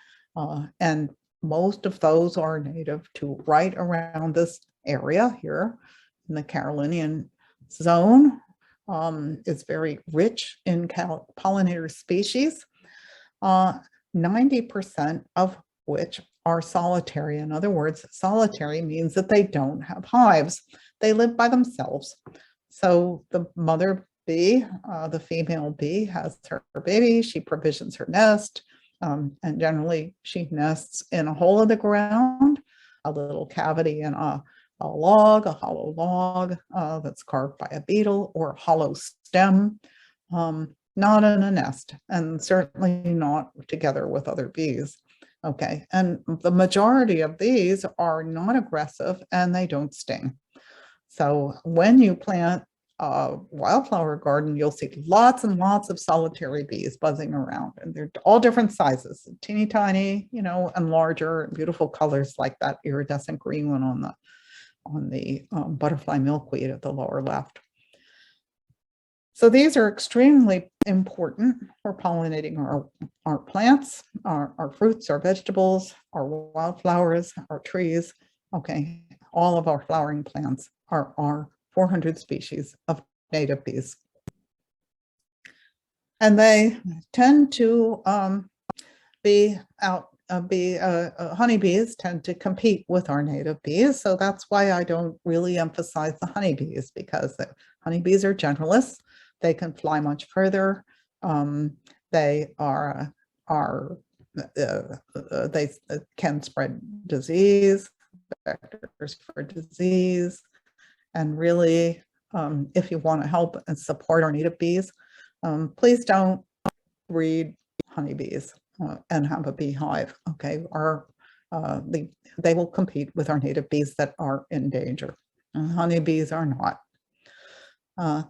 and most of those are native to right around this area here in the Carolinian zone. It's very rich in pollinator species, 90% of which are solitary. In other words, solitary means that they don't have hives. They live by themselves. So the mother bee, the female bee, has her baby, she provisions her nest, and generally she nests in a hole in the ground, a little cavity in a log, a hollow log that's carved by a beetle, or a hollow stem, not in a nest, and certainly not together with other bees. Okay, and the majority of these are not aggressive and they don't sting. So when you plant a wildflower garden, you'll see lots and lots of solitary bees buzzing around, and they're all different sizes, teeny tiny, you know, and larger, beautiful colors like that iridescent green one on the butterfly milkweed at the lower left. So these are extremely important for pollinating our plants, our fruits, our vegetables, our wildflowers, our trees. Okay, all of our flowering plants are our 400 species of native bees. And they tend to honeybees tend to compete with our native bees. So that's why I don't really emphasize the honeybees, because the honeybees are generalists. They can fly much further. They can spread disease, vectors for disease. And really, if you want to help and support our native bees, please don't breed honeybees and have a beehive. Okay, they will compete with our native bees that are in danger. And honeybees are not.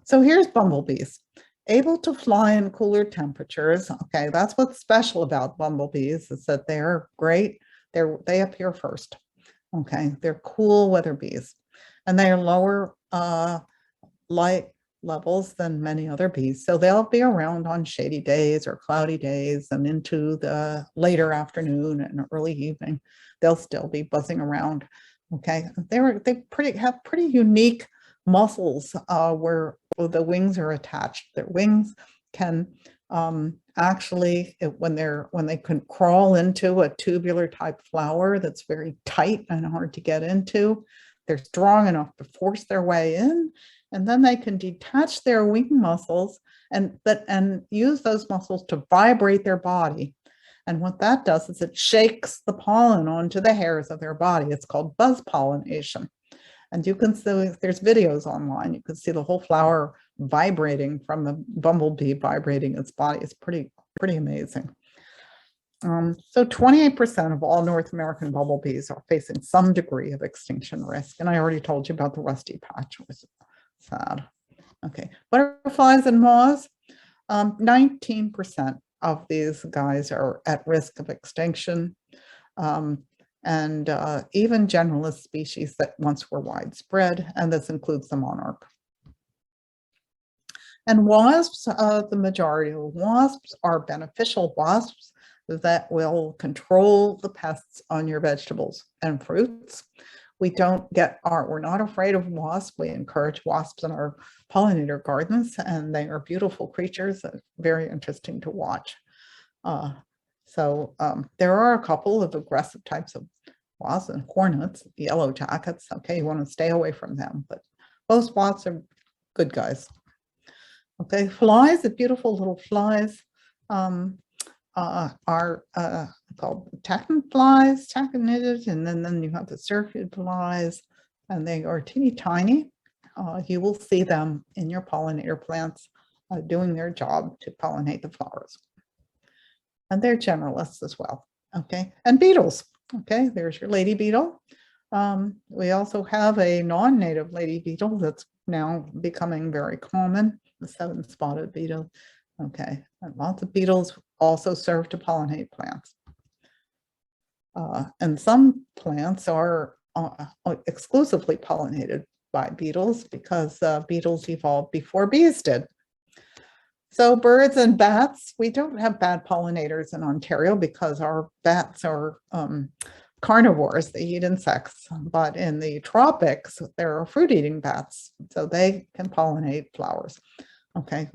So here's bumblebees, able to fly in cooler temperatures. Okay, that's what's special about bumblebees, is that they're great. They appear first. Okay, they're cool weather bees, and they are lower light levels than many other bees. So they'll be around on shady days or cloudy days, and into the later afternoon and early evening, they'll still be buzzing around. Okay, they have pretty unique muscles where the wings are attached. Their wings can actually, when they can crawl into a tubular type flower that's very tight and hard to get into, they're strong enough to force their way in, and then they can detach their wing muscles and use those muscles to vibrate their body. And what that does is it shakes the pollen onto the hairs of their body. It's called buzz pollination. And you can see, there's videos online, you can see the whole flower vibrating from the bumblebee vibrating its body. It's pretty amazing. So 28% of all North American bumblebees are facing some degree of extinction risk. And I already told you about the rusty patch, which is sad. Okay, butterflies and moths, 19% of these guys are at risk of extinction. And even generalist species that once were widespread, and this includes the monarch. And wasps, the majority of wasps are beneficial wasps that will control the pests on your vegetables and fruits. We're not afraid of wasps. We encourage wasps in our pollinator gardens, and they are beautiful creatures, very interesting to watch. So there are a couple of aggressive types of wasps and hornets, yellow jackets. Okay, you want to stay away from them, but most wasps are good guys. Okay, flies, the beautiful little flies are called takin flies, tachinids, and then you have the syrphid flies, and they are teeny tiny. You will see them in your pollinator plants doing their job to pollinate the flowers. And they're generalists as well. Okay, and beetles. Okay, there's your lady beetle. We also have a non-native lady beetle that's now becoming very common, the seven-spotted beetle. Okay, and lots of beetles also serve to pollinate plants. And some plants are exclusively pollinated by beetles because beetles evolved before bees did. So birds and bats, we don't have bad pollinators in Ontario because our bats are carnivores, they eat insects, but in the tropics, there are fruit-eating bats, so they can pollinate flowers. Okay,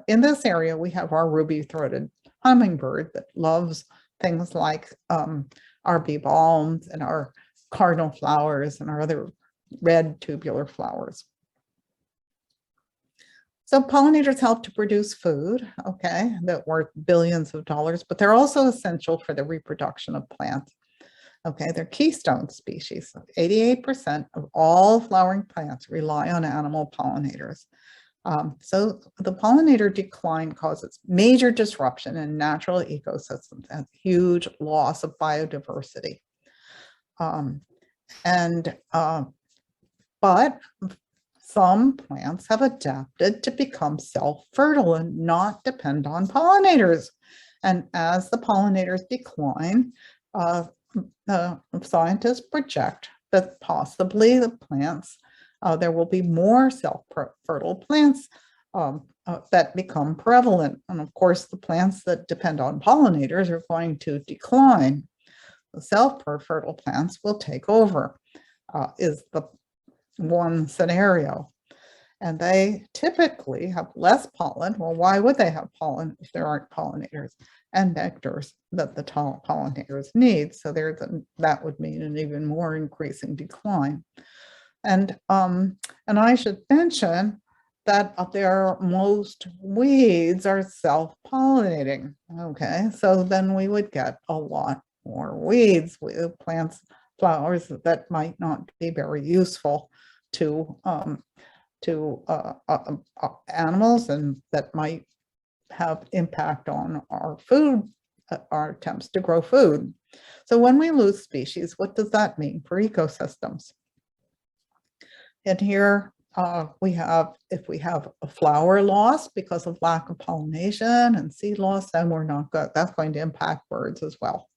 in this area, we have our ruby-throated hummingbird that loves things like our bee balms and our cardinal flowers and our other red tubular flowers. So pollinators help to produce food, okay, that worth billions of dollars, but they're also essential for the reproduction of plants. Okay, they're keystone species. 88% of all flowering plants rely on animal pollinators. So the pollinator decline causes major disruption in natural ecosystems and huge loss of biodiversity. But some plants have adapted to become self-fertile and not depend on pollinators. And as the pollinators decline, scientists project that possibly the plants, there will be more self-fertile plants that become prevalent. And of course, the plants that depend on pollinators are going to decline. The self-fertile plants will take over, is the one scenario. And they typically have less pollen. Well, why would they have pollen if there aren't pollinators and nectars that the pollinators need? So that would mean an even more increasing decline. And I should mention that most weeds are self-pollinating. Okay, so then we would get a lot more weeds, plants, flowers that might not be very useful to animals and that might have impact on our food, our attempts to grow food. So when we lose species, what does that mean for ecosystems? And here if we have a flower loss because of lack of pollination and seed loss, then we're not good. That's going to impact birds as well.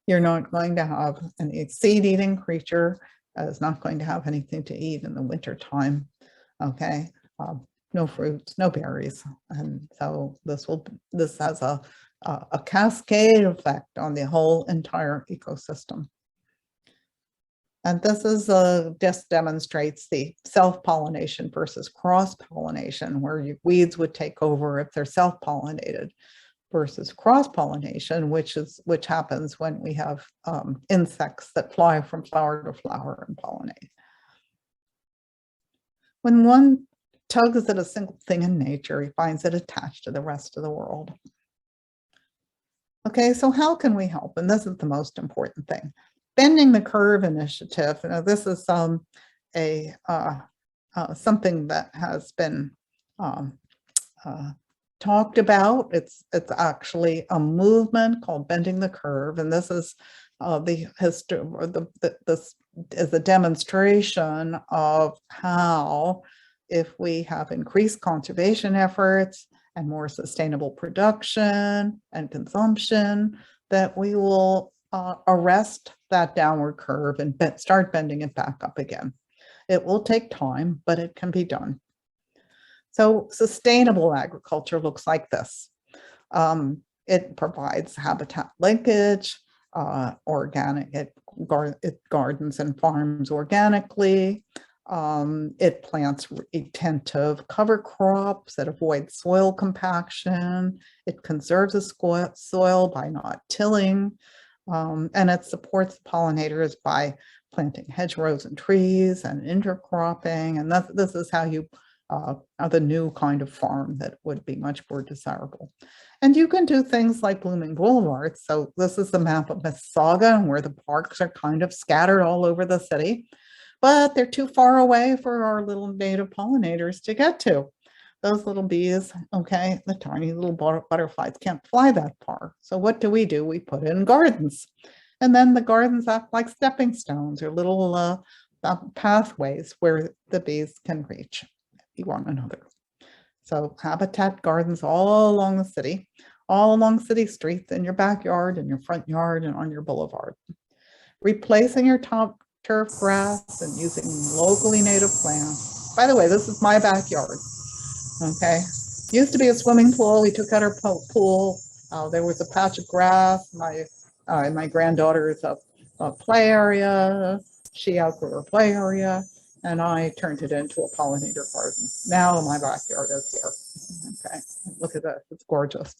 You're not going to have any seed-eating creature is not going to have anything to eat in the winter time. Okay, no fruits, no berries, and so this has a cascade effect on the whole entire ecosystem. And this just demonstrates the self-pollination versus cross-pollination, where weeds would take over if they're self-pollinated, versus cross-pollination, which happens when we have insects that fly from flower to flower and pollinate. When one tugs at a single thing in nature, he finds it attached to the rest of the world. Okay, so how can we help? And this is the most important thing. Bending the Curve initiative. Now, this is something that has been talked about. It's actually a movement called Bending the Curve, and this is this is a demonstration of how, if we have increased conservation efforts and more sustainable production and consumption, that we will arrest that downward curve and start bending it back up again. It will take time, but it can be done. So sustainable agriculture looks like this. It provides habitat linkage, it gardens and farms organically. It plants retentive cover crops that avoid soil compaction. It conserves the soil by not tilling. And it supports the pollinators by planting hedgerows and trees and intercropping. And this is how you the new kind of farm that would be much more desirable. And you can do things like blooming boulevards. So this is the map of Mississauga, where the parks are kind of scattered all over the city, but they're too far away for our little native pollinators to get to. Those little bees, okay, the tiny little butterflies can't fly that far. So what do? We put in gardens. And then the gardens act like stepping stones or little pathways where the bees can reach one another. So habitat gardens all along the city, all along city streets, in your backyard, in your front yard, and on your boulevard. replacing your top turf grass and using locally native plants. By the way, this is my backyard. Okay, used to be a swimming pool. We took out our pool. There was a patch of grass. My granddaughter's play area. She outgrew her play area, and I turned it into a pollinator garden. Now my backyard is here. Okay, look at that. It's gorgeous.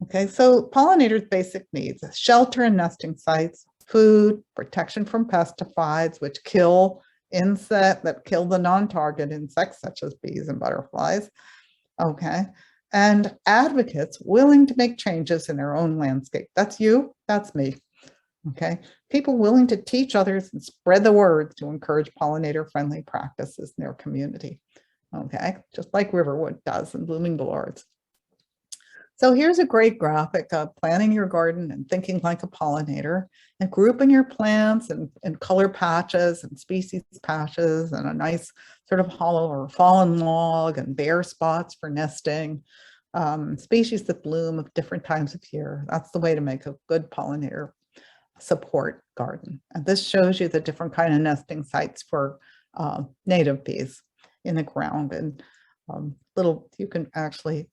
Okay, so pollinators' basic needs: shelter and nesting sites, food, protection from pesticides, which kill the non-target insects such as bees and butterflies. Okay, and advocates willing to make changes in their own landscape. That's you, that's me. Okay, people willing to teach others and spread the word to encourage pollinator-friendly practices in their community. Okay, just like Riverwood does in blooming Boulevards. So here's a great graphic of planning your garden and thinking like a pollinator, and grouping your plants in color patches and species patches, and a nice sort of hollow or fallen log and bare spots for nesting, species that bloom of different times of year. That's the way to make a good pollinator support garden. And this shows you the different kind of nesting sites for native bees in the ground. And you can actually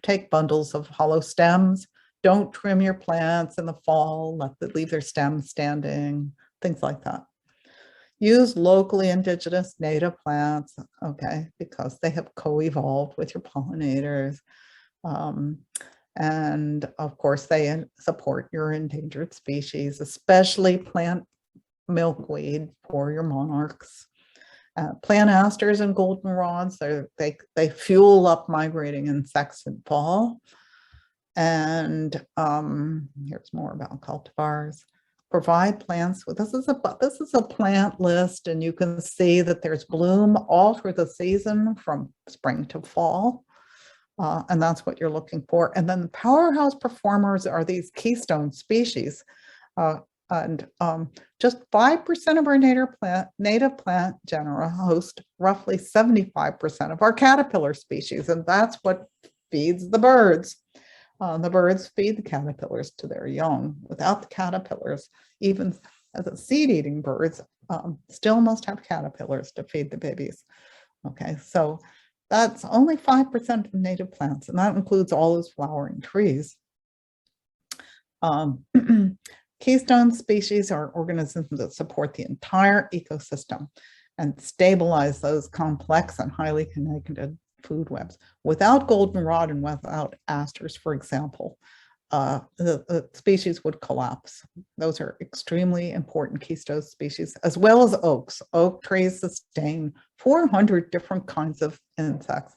take bundles of hollow stems. Don't trim your plants in the fall, leave their stems standing, things like that. Use locally indigenous native plants, okay, because they have co-evolved with your pollinators. And of course, they support your endangered species, especially plant milkweed for your monarchs. Plant asters and goldenrods, they fuel up migrating insects in fall. And here's more about cultivars. Provide plants with, this is a plant list, and you can see that there's bloom all through the season from spring to fall. And that's what you're looking for. And then the powerhouse performers are these keystone species. Just 5% of our native plant genera host roughly 75% of our caterpillar species, and that's what feeds the birds. The birds feed the caterpillars to their young. Without the caterpillars, even the seed-eating birds still must have caterpillars to feed the babies. Okay, so that's only 5% of native plants, and that includes all those flowering trees. Keystone species are organisms that support the entire ecosystem and stabilize those complex and highly connected food webs. Without goldenrod and without asters, for example, the species would collapse. Those are extremely important keystone species, as well as oaks. Oak trees sustain 400 different kinds of insects.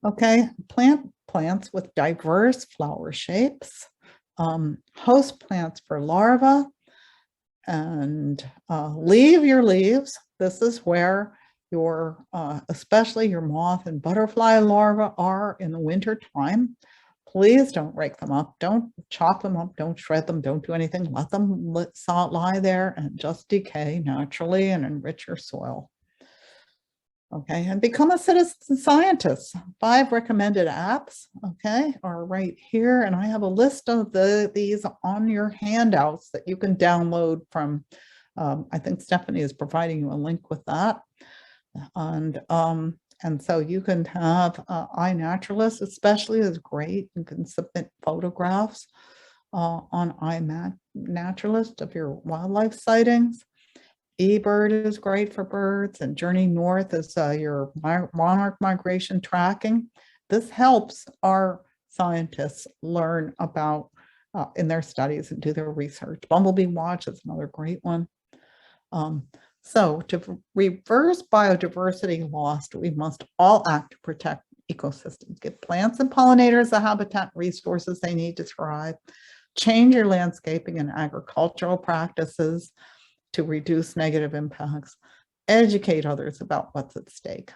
Okay, plants with diverse flower shapes, host plants for larvae, and leave your leaves. This is where your, especially your moth and butterfly larvae are in the winter time. Please don't rake them up. Don't chop them up. Don't shred them. Don't do anything. Let them lie there and just decay naturally and enrich your soil. Okay, and become a citizen scientist. 5 recommended apps, okay, are right here. And I have a list of these on your handouts that you can download from, I think Stephanie is providing you a link with that. And so you can have iNaturalist, especially, is great. You can submit photographs on iNaturalist of your wildlife sightings. eBird is great for birds, and Journey North is your monarch migration tracking. This helps our scientists learn about in their studies and do their research. Bumblebee Watch is another great one. So to reverse biodiversity loss, we must all act to protect ecosystems. Give plants and pollinators the habitat resources they need to thrive. Change your landscaping and agricultural practices to reduce negative impacts. Educate others about what's at stake.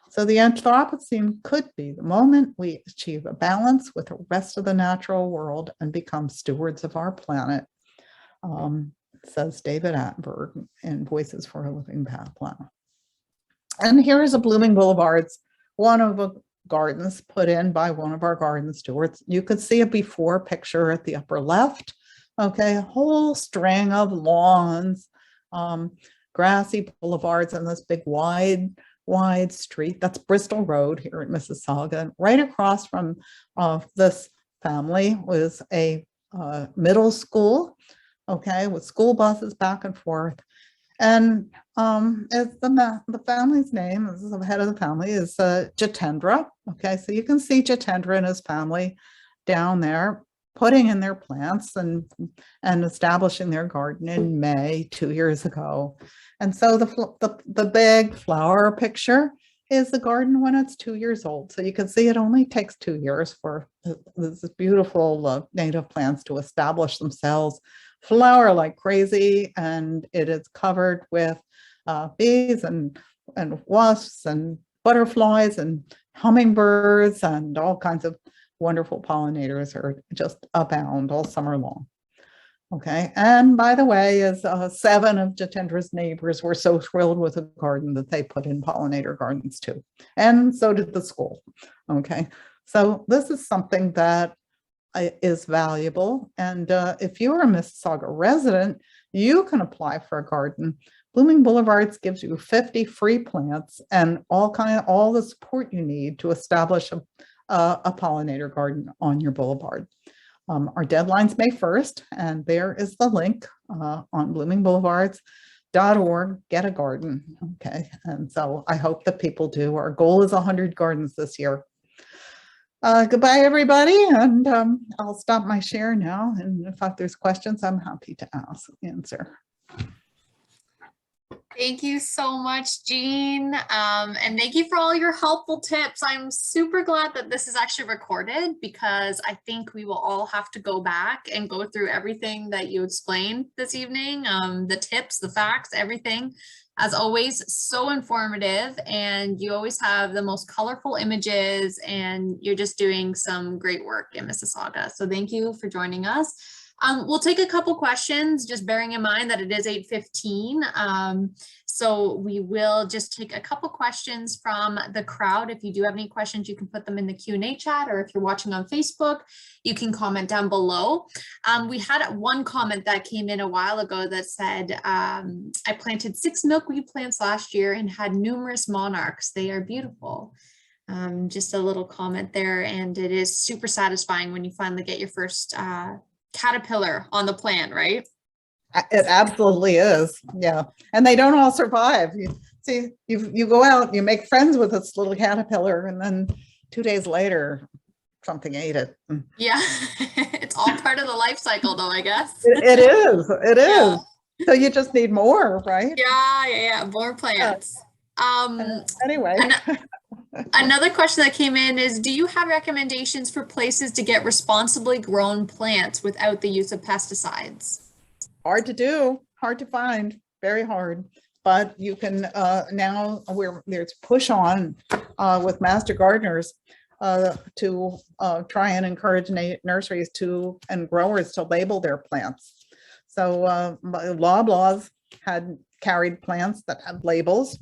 So the Anthropocene could be the moment we achieve a balance with the rest of the natural world and become stewards of our planet, says David Attenberg in Voices for a Living Planet. And here is a blooming Boulevards, one of the gardens put in by one of our garden stewards. You could see a before picture at the upper left. Okay, a whole string of lawns, um, grassy boulevards, and this big wide street. That's Bristol Road here in Mississauga. Right across from this family was a middle school, okay, with school buses back and forth. And it's the family's name, this is the head of the family, is Jitendra. Okay, so you can see Jitendra and his family down there putting in their plants and establishing their garden in May 2 years ago. And so the big flower picture is the garden when it's 2 years old. So you can see it only takes 2 years for this beautiful native plants to establish themselves, flower like crazy, and it is covered with bees and wasps and butterflies and hummingbirds, and all kinds of wonderful pollinators are just abound all summer long. Okay, and by the way, as 7 of Jitendra's neighbors were so thrilled with the garden that they put in pollinator gardens too, and so did the school. Okay, so this is something that is valuable, and if you're a Mississauga resident, you can apply for a garden. Blooming Boulevards gives you 50 free plants and all the support you need to establish a pollinator garden on your boulevard. Our deadline's May 1st, and there is the link on bloomingboulevards.org, get a garden. Okay, and so I hope that people do. Our goal is 100 gardens this year. Goodbye, everybody, and I'll stop my share now, and if there's questions, I'm happy to answer. Thank you so much, Jeanne. And thank you for all your helpful tips. I'm super glad that this is actually recorded, because I think we will all have to go back and go through everything that you explained this evening, the tips, the facts, everything. As always, so informative, and you always have the most colorful images, and you're just doing some great work in Mississauga. So thank you for joining us. We'll take a couple questions, just bearing in mind that it is 8:15. So we will just take a couple questions from the crowd. If you do have any questions, you can put them in the Q&A chat, or if you're watching on Facebook, you can comment down below. We had one comment that came in a while ago that said, I planted 6 milkweed plants last year and had numerous monarchs. They are beautiful. Just a little comment there, and it is super satisfying when you finally get your first caterpillar on the plant, right? It absolutely is. Yeah, and they don't all survive. You see, you go out, you make friends with this little caterpillar, and then 2 days later something ate it. Yeah. It's all part of the life cycle though, I guess. It is. Yeah. So you just need more, right? Yeah, more plants. Anyway. Another question that came in is, do you have recommendations for places to get responsibly grown plants without the use of pesticides? Hard to do, hard to find, very hard. But you can now, there's push on with master gardeners to try and encourage nurseries and growers to label their plants. So Loblaws had carried plants that had labels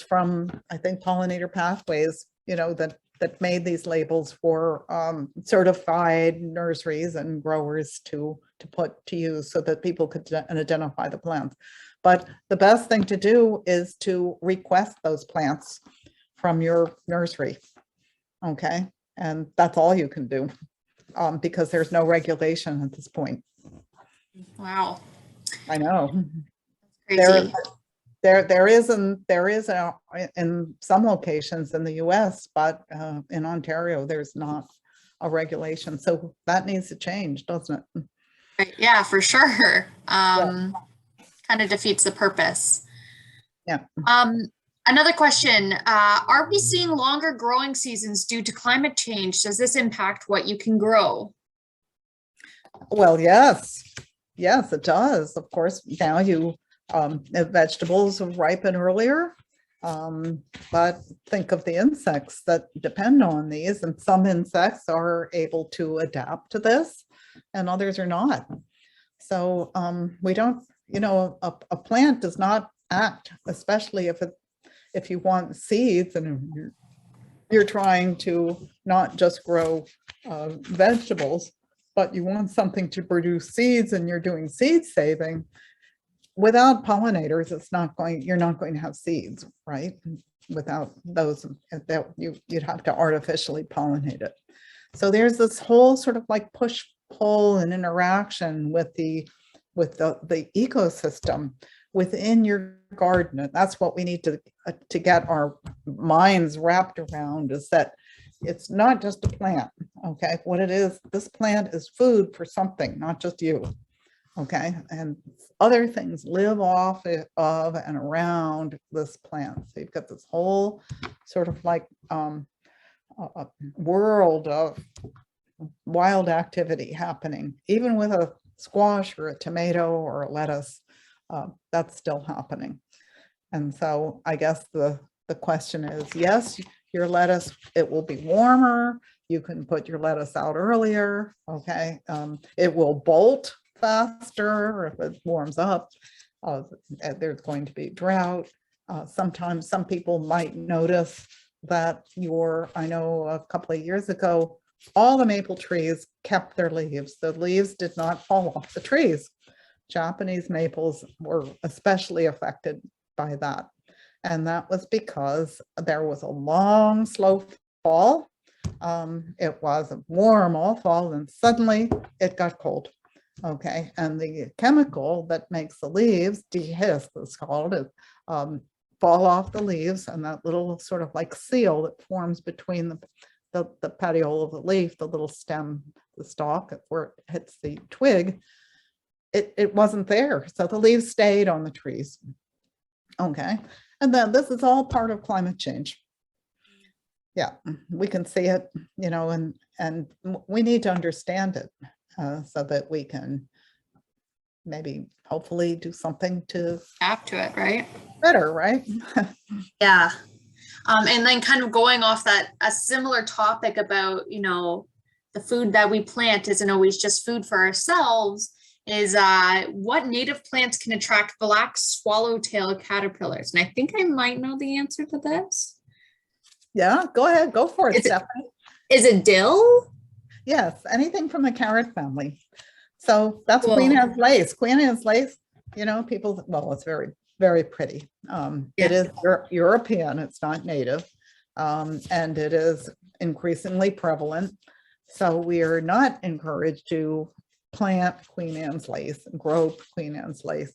from, I think, Pollinator Pathways, that made these labels for certified nurseries and growers to put to use, so that people could identify the plants. But the best thing to do is to request those plants from your nursery. Okay, and that's all you can do, because there's no regulation at this point. Wow. I know. Crazy. There is in some locations in the US, but in Ontario, there's not a regulation. So that needs to change, doesn't it? Right. Yeah, for sure. Kind of defeats the purpose. Yeah. Another question, are we seeing longer growing seasons due to climate change? Does this impact what you can grow? Well, yes, it does. Of course, now vegetables ripen earlier, but think of the insects that depend on these, and some insects are able to adapt to this and others are not. So we don't, a plant does not act, especially if you want seeds and you're trying to not just grow vegetables, but you want something to produce seeds and you're doing seed saving, without pollinators, you're not going to have seeds, right? Without those, you'd have to artificially pollinate it. So there's this whole sort of like push pull and interaction with the ecosystem within your garden. And that's what we need to get our minds wrapped around, is that it's not just a plant. Okay, what it is, this plant is food for something, not just you. Okay, and other things live off of and around this plant. So you've got this whole sort of like a world of wild activity happening, even with a squash or a tomato or a lettuce. That's still happening. And so I guess the question is, yes, your lettuce, it will be warmer. You can put your lettuce out earlier. Okay, it will bolt faster if it warms up. There's going to be drought. Sometimes some people might notice that I know a couple of years ago, all the maple trees kept their leaves. The leaves did not fall off the trees. Japanese maples were especially affected by that. And that was because there was a long, slow fall. It was warm all fall, and suddenly it got cold. Okay, and the chemical that makes the leaves, dehisce it's called, fall off the leaves, and that little sort of like seal that forms between the petiole of the leaf, the little stem, the stalk, where it hits the twig, it wasn't there. So the leaves stayed on the trees. Okay, and then this is all part of climate change. Yeah, we can see it, you know, and we need to understand it so that we can maybe hopefully do something to adapt to it, right? Better, right? Yeah. And then kind of going off that, a similar topic about, you know, the food that we plant isn't always just food for ourselves, is what native plants can attract black swallowtail caterpillars? And I think I might know the answer to this. Yeah, go ahead, go for it, Stephanie. Is it dill? Yes, anything from the carrot family. So that's Cool. Queen Anne's lace. Queen Anne's lace, you know, people, well, it's very, very pretty. It is European, it's not native, and it is increasingly prevalent. So we are not encouraged to plant Queen Anne's lace and grow Queen Anne's lace,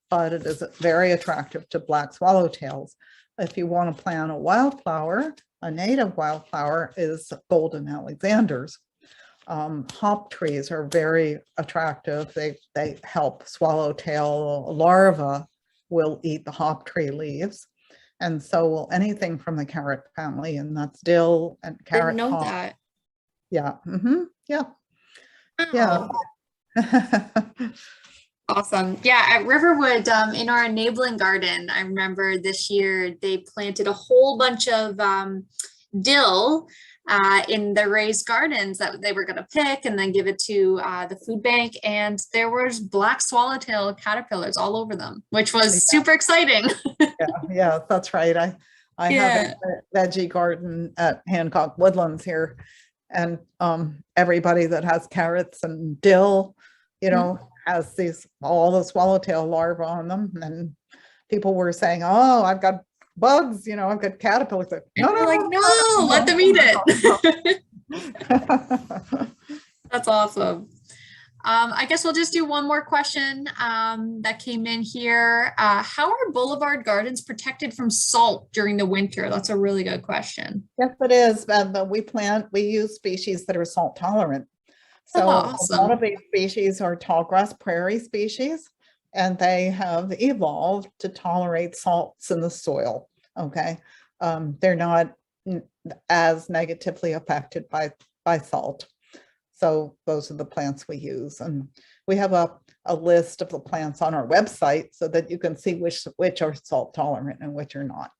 but it is very attractive to black swallowtails. If you want to plant a wildflower, a native wildflower is golden Alexanders. Hop trees are very attractive. They help swallowtail larvae will eat the hop tree leaves. And so will anything from the carrot family, and that's dill and carrot. Didn't know that. Yeah. Mm-hmm. Yeah. Wow. Yeah. Awesome. Yeah, at Riverwood, in our enabling garden, I remember this year they planted a whole bunch of dill in the raised gardens that they were going to pick and then give it to the food bank. And there was black swallowtail caterpillars all over them, which was super exciting. Yeah, that's right. I have a veggie garden at Hancock Woodlands here, and everybody that has carrots and dill, you know, has all the swallowtail larvae on them. And people were saying, oh, I've got bugs, you know, I've got caterpillars. No, let them eat it. That's awesome. I guess we'll just do one more question that came in here. How are Boulevard gardens protected from salt during the winter? That's a really good question. Yes, it is. We use species that are salt tolerant. So awesome. A lot of these species are tallgrass prairie species, and they have evolved to tolerate salts in the soil. Okay, they're not as negatively affected by salt. So those are the plants we use, and we have a list of the plants on our website so that you can see which are salt tolerant and which are not.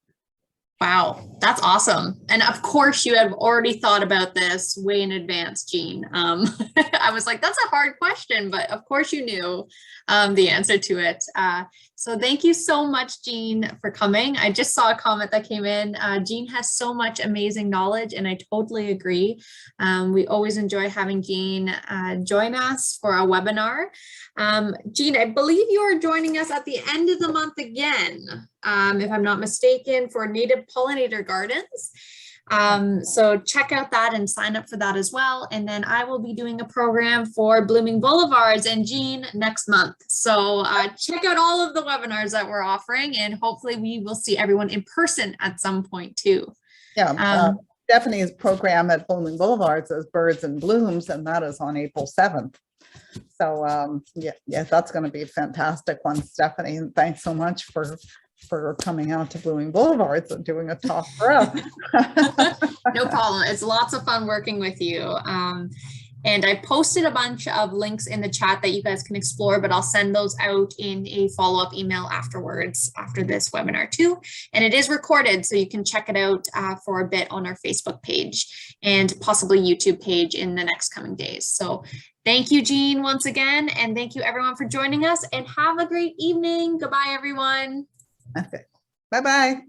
Wow, that's awesome. And of course you have already thought about this way in advance, Jeanne. I was like, that's a hard question, but of course you knew the answer to it. So thank you so much, Jeanne, for coming. I just saw a comment that came in. Jeanne has so much amazing knowledge, and I totally agree. We always enjoy having Jeanne join us for a webinar. Jeanne, I believe you are joining us at the end of the month again, if I'm not mistaken, for Native Pollinator Gardens. So check out that and sign up for that as well. And then I will be doing a program for Blooming Boulevards and Jeanne next month. So check out all of the webinars that we're offering, and hopefully we will see everyone in person at some point too. Yeah, Stephanie's program at Blooming Boulevards is Birds and Blooms, and that is on April 7th. So yeah, that's going to be a fantastic one, Stephanie. And thanks so much for coming out to Blooming Boulevards and doing a talk for us. No problem. It's lots of fun working with you. And I posted a bunch of links in the chat that you guys can explore, but I'll send those out in a follow-up email afterwards after this webinar too. And it is recorded, so you can check it out for a bit on our Facebook page and possibly YouTube page in the next coming days. So thank you, Jeanne, once again. And thank you everyone for joining us, and have a great evening. Goodbye, everyone. Okay. Bye-bye.